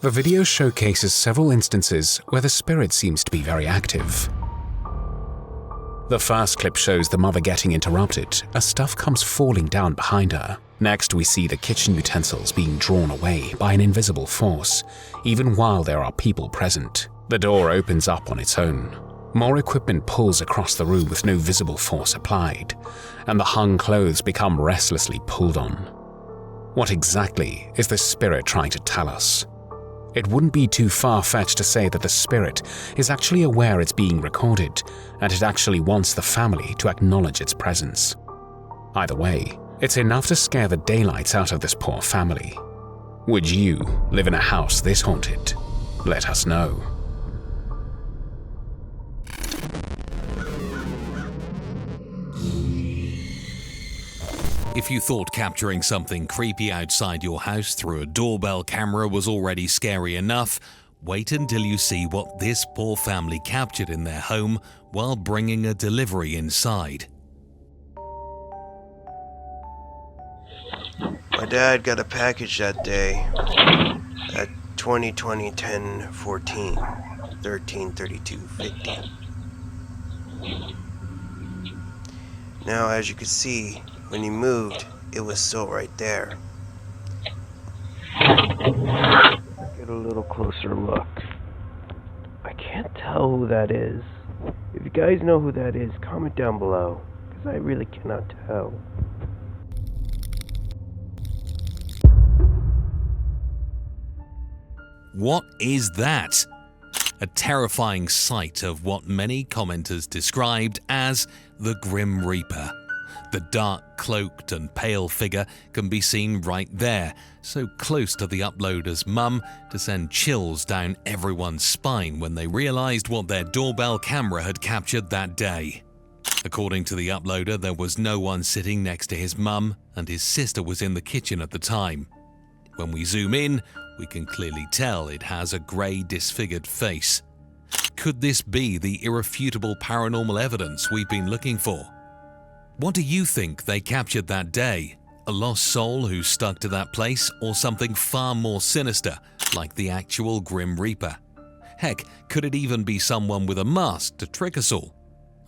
The video showcases several instances where the spirit seems to be very active. The first clip shows the mother getting interrupted as stuff comes falling down behind her. Next, we see the kitchen utensils being drawn away by an invisible force, even while there are people present. The door opens up on its own. More equipment pulls across the room with no visible force applied, and the hung clothes become restlessly pulled on. What exactly is the spirit trying to tell us? It wouldn't be too far-fetched to say that the spirit is actually aware it's being recorded, and it actually wants the family to acknowledge its presence. Either way, it's enough to scare the daylights out of this poor family. Would you live in a house this haunted? Let us know. If you thought capturing something creepy outside your house through a doorbell camera was already scary enough, wait until you see what this poor family captured in their home while bringing a delivery inside. My dad got a package that day at 20/20/10/14, 13/32/50. Now, as you can see, when he moved, it was still right there. Get a little closer look. I can't tell who that is. If you guys know who that is, comment down below, because I really cannot tell. What is that? A terrifying sight of what many commenters described as the Grim Reaper. The dark, cloaked and pale figure can be seen right there, so close to the uploader's mum to send chills down everyone's spine when they realized what their doorbell camera had captured that day. According to the uploader, there was no one sitting next to his mum, and his sister was in the kitchen at the time. When we zoom in, we can clearly tell it has a grey, disfigured face. Could this be the irrefutable paranormal evidence we've been looking for? What do you think they captured that day? A lost soul who stuck to that place, or something far more sinister, like the actual Grim Reaper? Heck, could it even be someone with a mask to trick us all?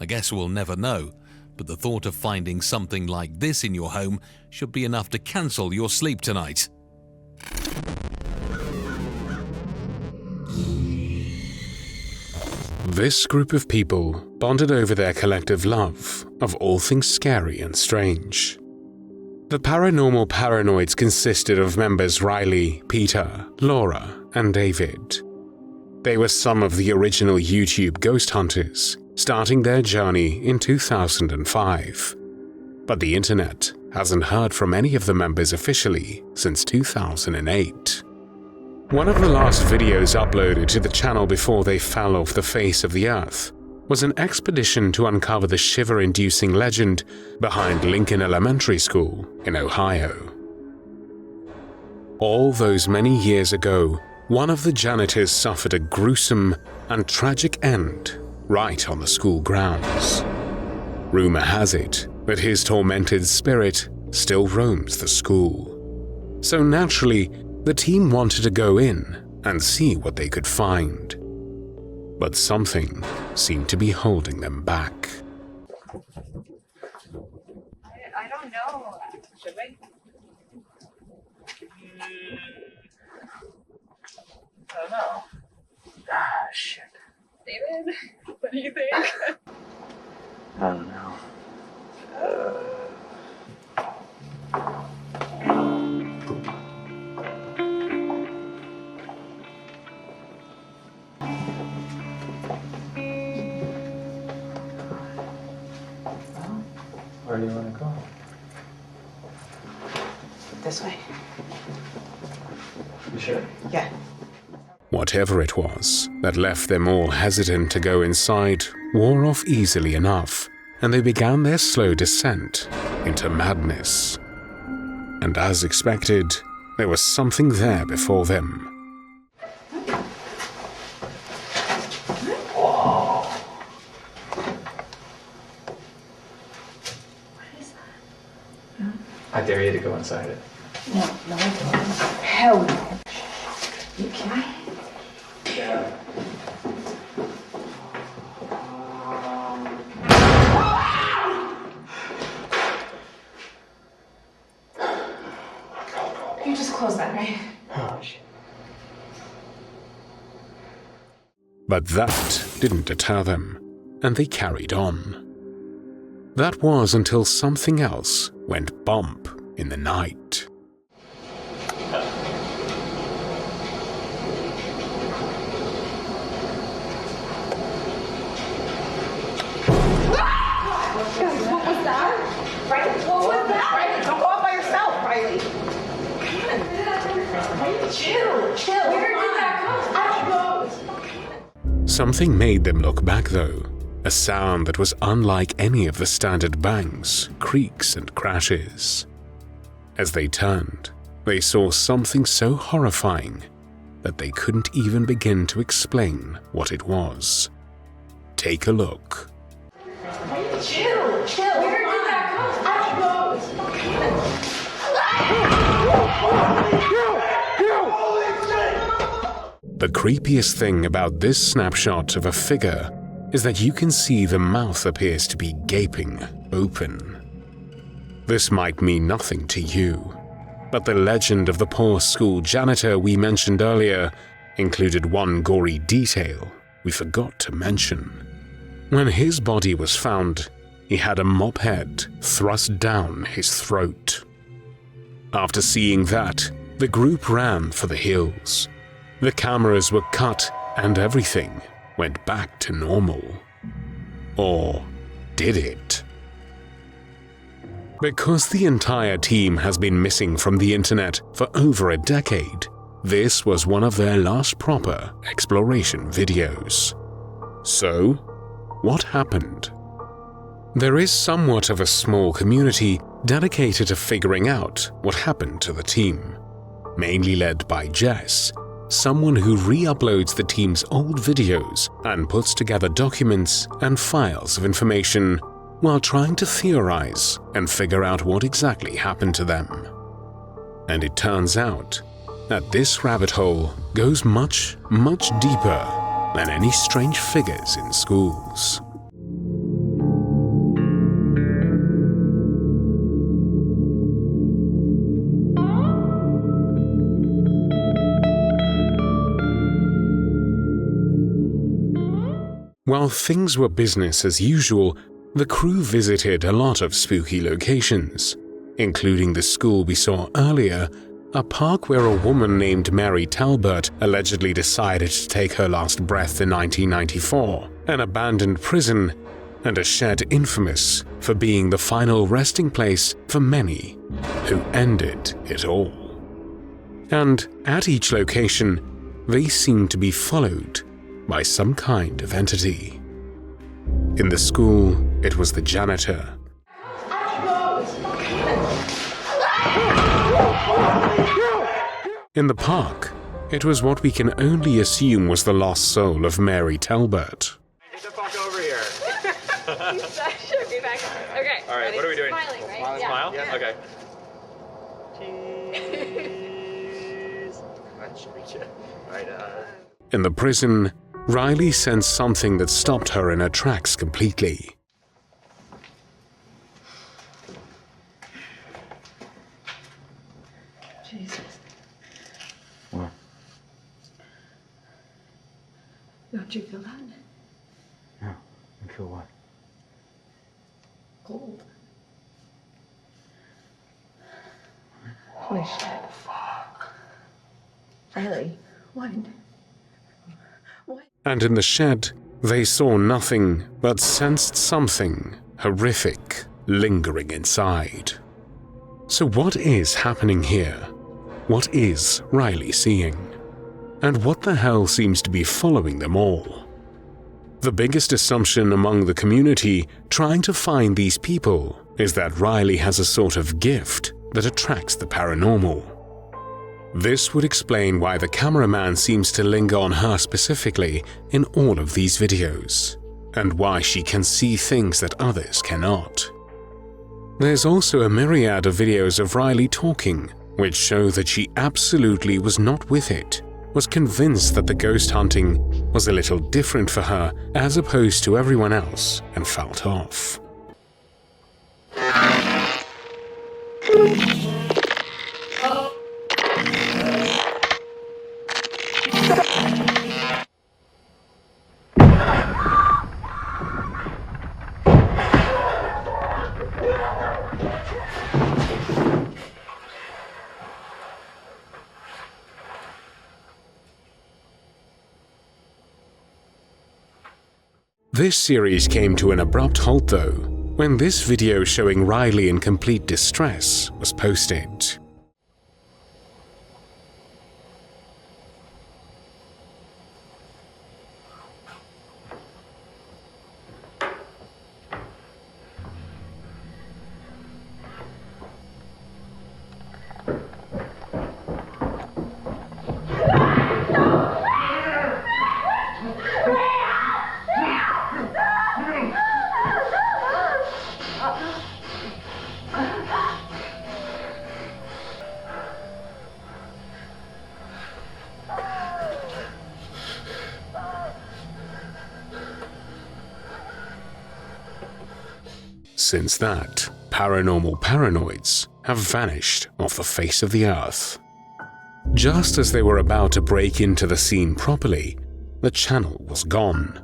I guess we'll never know, but the thought of finding something like this in your home should be enough to cancel your sleep tonight. This group of people bonded over their collective love of all things scary and strange. The paranormal paranoids consisted of members Riley, Peter, Laura, and David. They were some of the original YouTube ghost hunters, starting their journey in 2005. But the internet hasn't heard from any of the members officially since 2008. One of the last videos uploaded to the channel before they fell off the face of the earth was an expedition to uncover the shiver-inducing legend behind Lincoln Elementary School in Ohio. All those many years ago, one of the janitors suffered a gruesome and tragic end right on the school grounds. Rumor has it that his tormented spirit still roams the school. So naturally, the team wanted to go in and see what they could find. But something seemed to be holding them back. I don't know. Should we? I don't know. Ah, shit. David, what do you think? I don't know. Where do you want to go? This way. You sure? Yeah. Whatever it was that left them all hesitant to go inside wore off easily enough, and they began their slow descent into madness. And as expected, there was something there before them. I dare you to go inside it. No, I don't. Hell no. You Can I? Yeah. You just close that, right? Oh, shit. But that didn't deter them, and they carried on. That was until something else went bump in the night. Guys, what was that? Riley, what was that? Riley, don't go out by yourself, Riley. Come on. Chill. Where did that come? I don't know. Something made them look back though, a sound that was unlike any of the standard bangs, creaks, and crashes. As they turned, they saw something so horrifying that they couldn't even begin to explain what it was. Take a look. Chill. Where did that come? I don't know. The creepiest thing about this snapshot of a figure is that you can see the mouth appears to be gaping open. This might mean nothing to you, but the legend of the poor school janitor we mentioned earlier included one gory detail we forgot to mention. When his body was found, he had a mop head thrust down his throat. After seeing that, the group ran for the hills. The cameras were cut and everything went back to normal. Or did it? Because the entire team has been missing from the internet for over a decade, this was one of their last proper exploration videos. So, what happened? There is somewhat of a small community dedicated to figuring out what happened to the team, mainly led by Jess, someone who re-uploads the team's old videos and puts together documents and files of information while trying to theorize and figure out what exactly happened to them. And it turns out that this rabbit hole goes much, much deeper than any strange figures in schools. While things were business as usual, the crew visited a lot of spooky locations, including the school we saw earlier, a park where a woman named Mary Talbot allegedly decided to take her last breath in 1994, an abandoned prison, and a shed infamous for being the final resting place for many who ended it all. And at each location, they seemed to be followed by some kind of entity. In the school, it was the janitor. In the park, it was what we can only assume was the lost soul of Mary Talbot. Get the fuck over here. Sure, be back. Okay. All right, ready? what are we doing? Smiling, right? Smile, Yeah. smile? Yeah. Okay. Cheese. Right, In the prison, Riley sensed something that stopped her in her tracks completely. Jesus. What? Don't you feel that? No. You feel what? Cold. Holy shit. Fuck. Riley, what? And in the shed, they saw nothing but sensed something horrific lingering inside. So what is happening here? What is Riley seeing? And what the hell seems to be following them all? The biggest assumption among the community trying to find these people is that Riley has a sort of gift that attracts the paranormal. This would explain why the cameraman seems to linger on her specifically in all of these videos, and why she can see things that others cannot. There's also a myriad of videos of Riley talking, which show that she absolutely was not with it, was convinced that the ghost hunting was a little different for her as opposed to everyone else and felt off. This series came to an abrupt halt though, when this video showing Riley in complete distress was posted. Since that, paranormal paranoids have vanished off the face of the earth. Just as they were about to break into the scene properly, the channel was gone.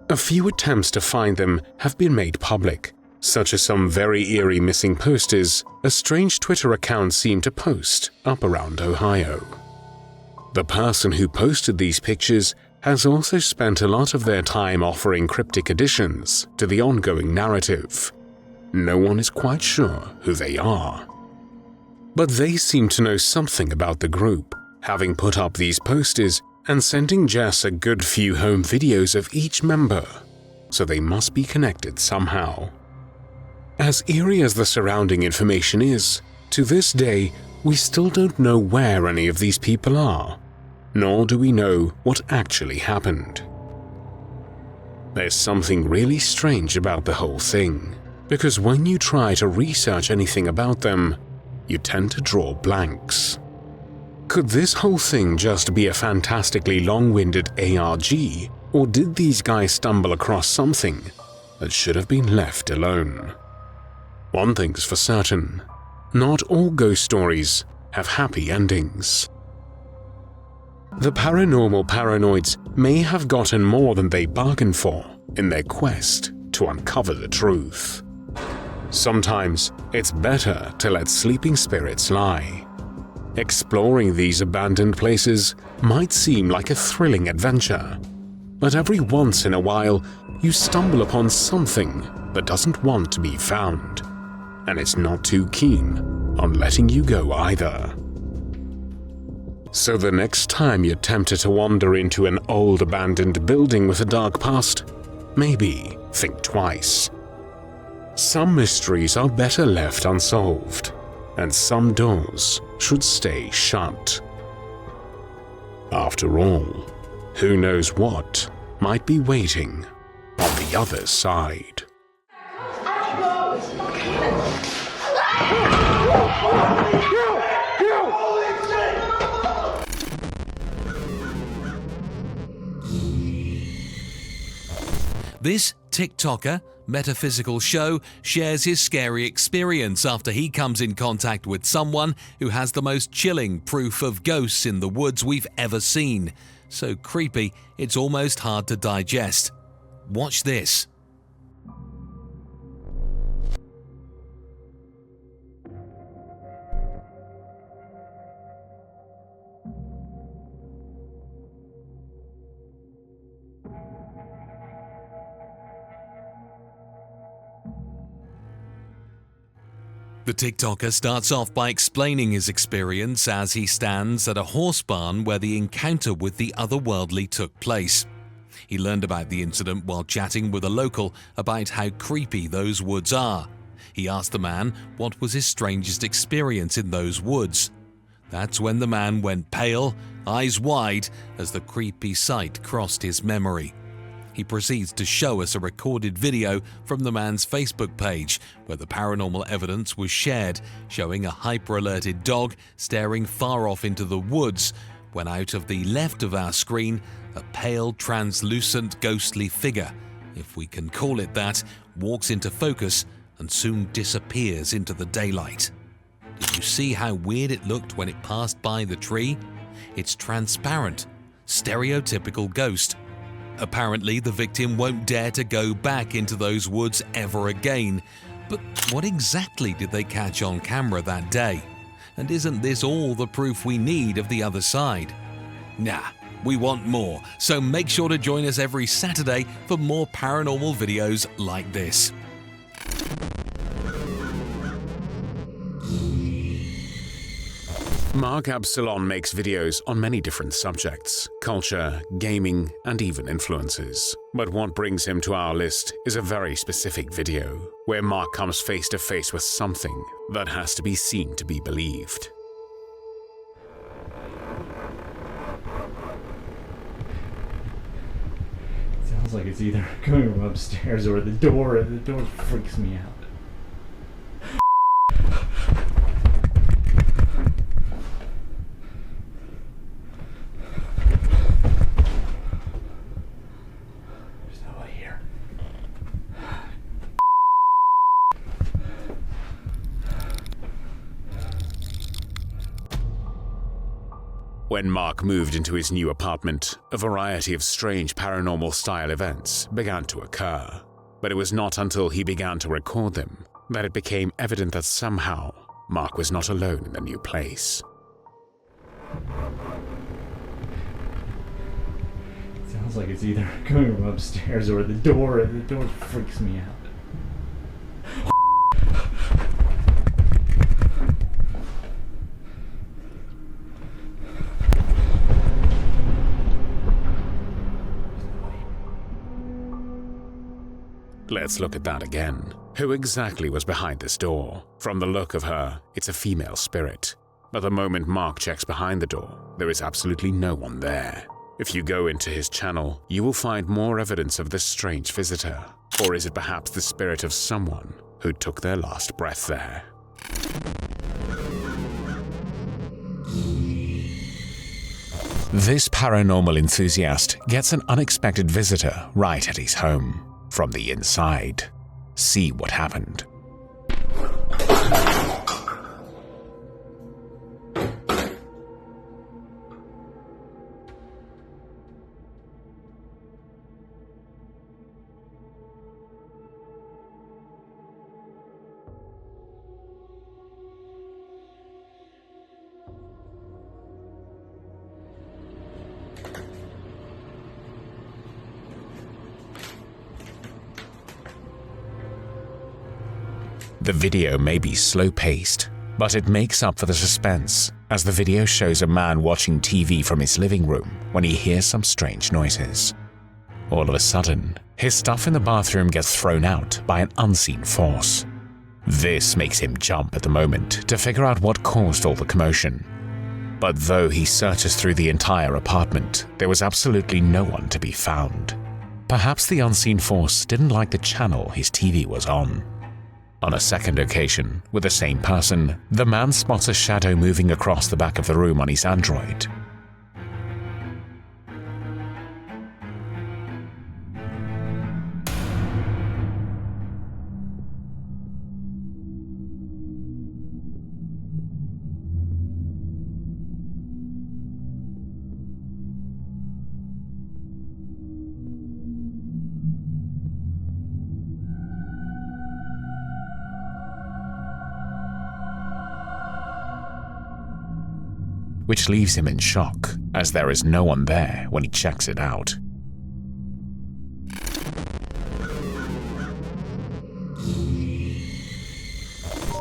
A few attempts to find them have been made public, such as some very eerie missing posters a strange Twitter account seemed to post up around Ohio. The person who posted these pictures has also spent a lot of their time offering cryptic additions to the ongoing narrative. No one is quite sure who they are. But they seem to know something about the group, having put up these posters and sending Jess a good few home videos of each member, so they must be connected somehow. As eerie as the surrounding information is, to this day we still don't know where any of these people are, nor do we know what actually happened. There's something really strange about the whole thing, because when you try to research anything about them, you tend to draw blanks. Could this whole thing just be a fantastically long-winded ARG, or did these guys stumble across something that should have been left alone? One thing's for certain, not all ghost stories have happy endings. The paranormal paranoids may have gotten more than they bargained for in their quest to uncover the truth. Sometimes it's better to let sleeping spirits lie. Exploring these abandoned places might seem like a thrilling adventure, but every once in a while you stumble upon something that doesn't want to be found, and it's not too keen on letting you go either. So the next time you're tempted to wander into an old abandoned building with a dark past, maybe think twice. Some mysteries are better left unsolved, and some doors should stay shut. After all, who knows what might be waiting on the other side. This TikToker, Metaphysical Show, shares his scary experience after he comes in contact with someone who has the most chilling proof of ghosts in the woods we've ever seen. So creepy, it's almost hard to digest. Watch this. The TikToker starts off by explaining his experience as he stands at a horse barn where the encounter with the otherworldly took place. He learned about the incident while chatting with a local about how creepy those woods are. He asked the man what was his strangest experience in those woods. That's when the man went pale, eyes wide, as the creepy sight crossed his memory. He proceeds to show us a recorded video from the man's Facebook page where the paranormal evidence was shared, showing a hyper-alerted dog staring far off into the woods when out of the left of our screen, a pale, translucent, ghostly figure, if we can call it that, walks into focus and soon disappears into the daylight. Did you see how weird it looked when it passed by the tree? It's transparent, stereotypical ghost. Apparently, the victim won't dare to go back into those woods ever again. But what exactly did they catch on camera that day? And isn't this all the proof we need of the other side? Nah, we want more, so make sure to join us every Saturday for more paranormal videos like this. Mark Absalon makes videos on many different subjects, culture, gaming, and even influences. But what brings him to our list is a very specific video, where Mark comes face to face with something that has to be seen to be believed. Sounds like it's either coming from upstairs or the door. The door freaks me out. When Mark moved into his new apartment, a variety of strange paranormal-style events began to occur. But it was not until he began to record them that it became evident that somehow Mark was not alone in the new place. Sounds like it's either coming from upstairs or the door freaks me out. Let's look at that again. Who exactly was behind this door? From the look of her, it's a female spirit. But the moment Mark checks behind the door, there is absolutely no one there. If you go into his channel, you will find more evidence of this strange visitor. Or is it perhaps the spirit of someone who took their last breath there? This paranormal enthusiast gets an unexpected visitor right at his home. From the inside. See what happened. The video may be slow-paced, but it makes up for the suspense, as the video shows a man watching TV from his living room when he hears some strange noises. All of a sudden, his stuff in the bathroom gets thrown out by an unseen force. This makes him jump at the moment to figure out what caused all the commotion. But though he searches through the entire apartment, there was absolutely no one to be found. Perhaps the unseen force didn't like the channel his TV was on. On a second occasion, with the same person, the man spots a shadow moving across the back of the room on his Android. Which leaves him in shock, as there is no one there when he checks it out.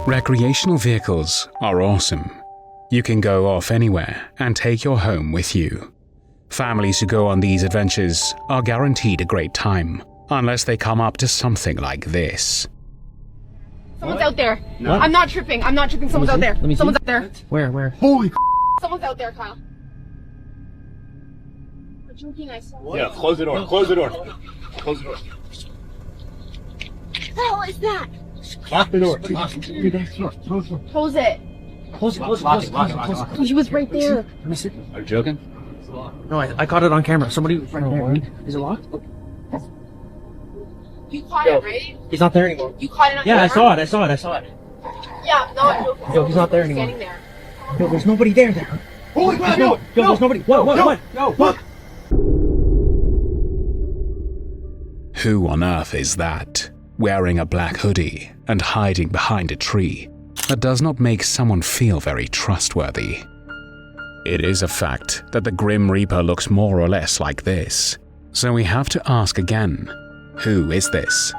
Recreational vehicles are awesome. You can go off anywhere and take your home with you. Families who go on these adventures are guaranteed a great time, unless they come up to something like this. Someone's out there. No. I'm not tripping. I'm not tripping. Someone's out there. Someone's out there. Where? Holy Someone's out there, Kyle. We're joking, I saw. Yeah, close the door. Close the door. Close the door. What the hell is that? Lock the door. Lock the door. Close it. Close it. He was right there. Let me see. Are you joking? No, I caught it on camera. Somebody right there. Is it locked? You caught it, right? He's not there anymore. You caught it on Yeah, camera? I saw it. Yeah, no. Yo, he's not there anymore. Standing there. Yo, there's nobody there. Holy crap, Yo, there's nobody. What? Look! Who on earth is that, wearing a black hoodie and hiding behind a tree? That does not make someone feel very trustworthy. It is a fact that the Grim Reaper looks more or less like this, so we have to ask again, who is this?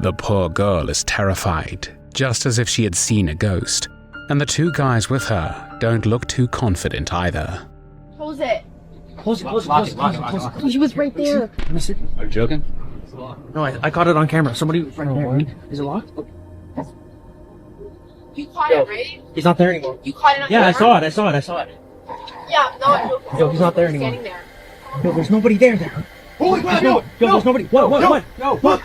The poor girl is terrified, just as if she had seen a ghost, and the two guys with her don't look too confident either. Close it. Close it. He was right there. Let me see. Are you joking? No, I caught it on camera. Somebody right there. Is it locked? You caught it, right? He's not there anymore. You caught it on Yeah, camera? I saw it. Yeah, no. Yo, he's not there anymore. Standing there. Yo, there's nobody there. Holy crap, Yo, there's nobody. What? Look!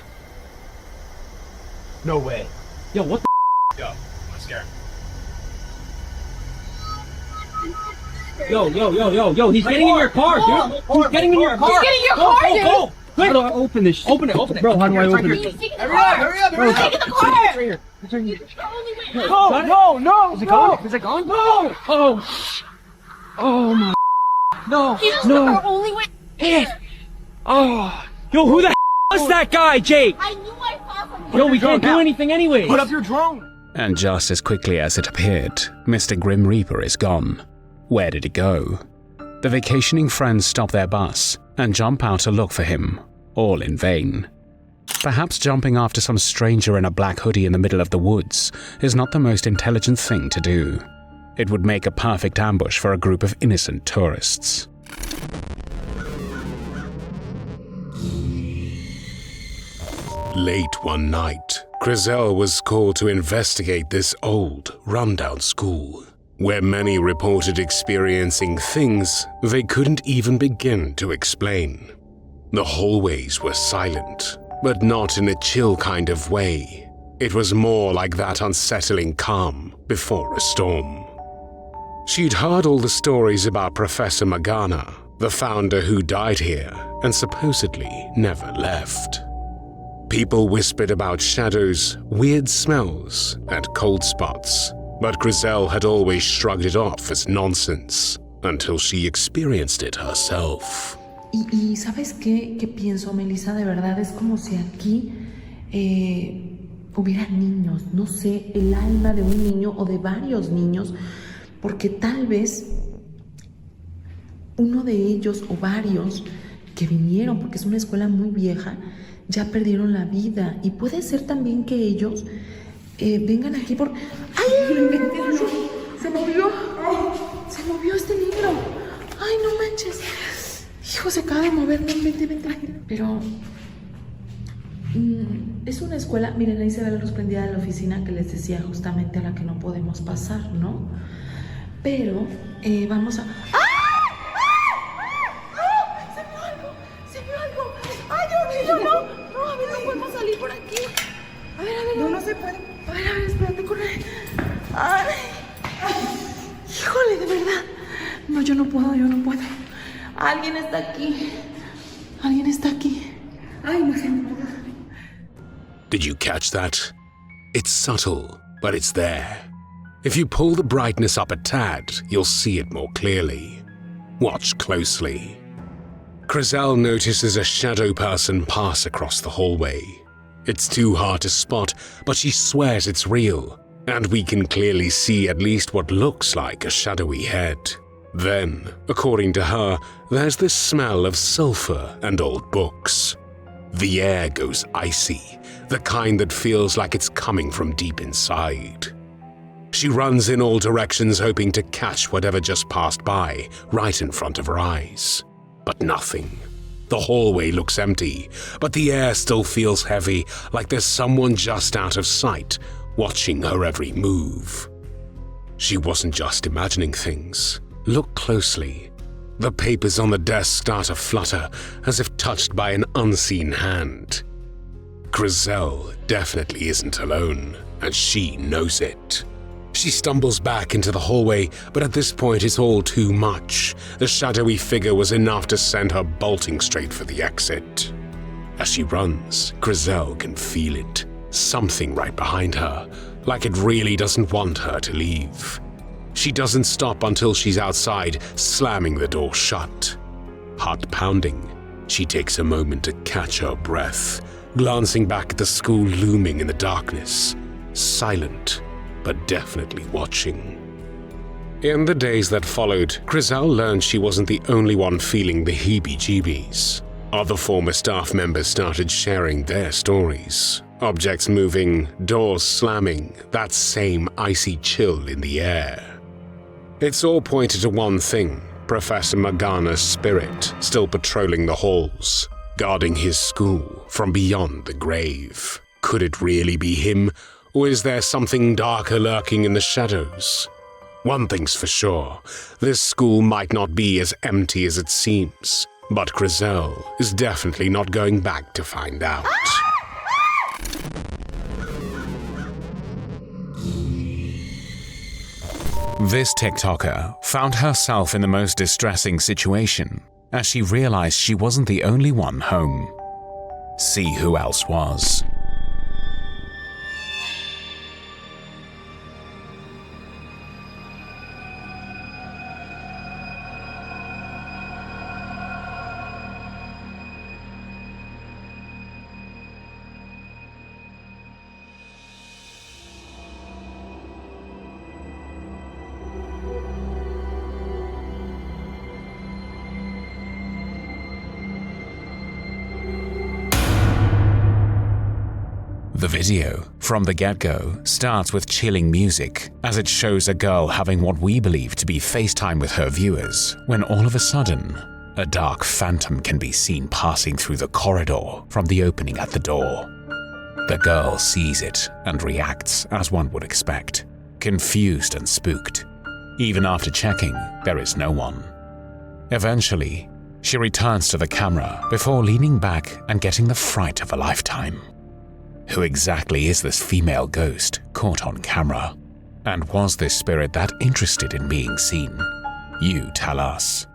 No way. Yo, what the? Yo, I'm scared. Yo, he's getting in your car, dude. He's getting in your car. He's getting in your car, dude. Go. How do I open this? Open it. Bro, how do I open it? He's taking the car. Hurry up! He's taking the car. It's right here. It's the only way. No. Is it gone? No. Oh my. No. He's just our only way. Hit it. Oh. Yo, who the was that guy, Jake? I knew I saw something. Yo, we can't do anything anyway. Put up your drone! And just as quickly as it appeared, Mr. Grim Reaper is gone. Where did he go? The vacationing friends stop their bus and jump out to look for him, all in vain. Perhaps jumping after some stranger in a black hoodie in the middle of the woods is not the most intelligent thing to do. It would make a perfect ambush for a group of innocent tourists. Late one night, Griselle was called to investigate this old, rundown school, where many reported experiencing things they couldn't even begin to explain. The hallways were silent, but not in a chill kind of way. It was more like that unsettling calm before a storm. She'd heard all the stories about Professor Magana, the founder who died here and supposedly never left. People whispered about shadows, weird smells, and cold spots, but Griselle had always shrugged it off as nonsense until she experienced it herself. Y ¿sabes qué? ¿Qué pienso, Melissa? De verdad es como si aquí hubiera niños, no sé, el alma de un niño o de varios niños, porque tal vez uno de ellos o varios que vinieron, porque es una escuela muy vieja, ya perdieron la vida. Y puede ser también que ellos vengan aquí por... ¡Ay! ¡Se movió! ¡Se movió este libro! ¡Ay, no manches! Hijo, se acaba de mover. Vente. Pero... es una escuela... Miren, ahí se ve la luz prendida de la oficina que les decía, justamente a la que no podemos pasar, ¿no? Pero vamos a... ¡Ah! No se puede. A ver, espérate, corre. Ay. Híjole, de verdad. No, yo no puedo. Alguien está aquí. Ay, no sé. Did you catch that? It's subtle, but it's there. If you pull the brightness up a tad, you'll see it more clearly. Watch closely. Griselle notices a shadow person pass across the hallway. It's too hard to spot, but she swears it's real, and we can clearly see at least what looks like a shadowy head. Then, according to her, there's this smell of sulfur and old books. The air goes icy, the kind that feels like it's coming from deep inside. She runs in all directions hoping to catch whatever just passed by, right in front of her eyes. But nothing. The hallway looks empty, but the air still feels heavy, like there's someone just out of sight, watching her every move. She wasn't just imagining things. Look closely. The papers on the desk start to flutter, as if touched by an unseen hand. Griselle definitely isn't alone, and she knows it. She stumbles back into the hallway, but at this point it's all too much. The shadowy figure was enough to send her bolting straight for the exit. As she runs, Griselle can feel it. Something right behind her, like it really doesn't want her to leave. She doesn't stop until she's outside, slamming the door shut. Heart pounding, she takes a moment to catch her breath, glancing back at the school looming in the darkness, silent, but definitely watching. In the days that followed, Griselle learned she wasn't the only one feeling the heebie-jeebies. Other former staff members started sharing their stories. Objects moving, doors slamming, that same icy chill in the air. It's all pointed to one thing: Professor Morgana's spirit still patrolling the halls, guarding his school from beyond the grave. Could it really be him, or is there something darker lurking in the shadows? One thing's for sure, this school might not be as empty as it seems, but Griselle is definitely not going back to find out. This TikToker found herself in the most distressing situation as she realized she wasn't the only one home. See who else was. The video, from the get-go, starts with chilling music as it shows a girl having what we believe to be FaceTime with her viewers, when all of a sudden, a dark phantom can be seen passing through the corridor from the opening at the door. The girl sees it and reacts as one would expect, confused and spooked. Even after checking, there is no one. Eventually, she returns to the camera before leaning back and getting the fright of a lifetime. Who exactly is this female ghost caught on camera? And was this spirit that interested in being seen? You tell us.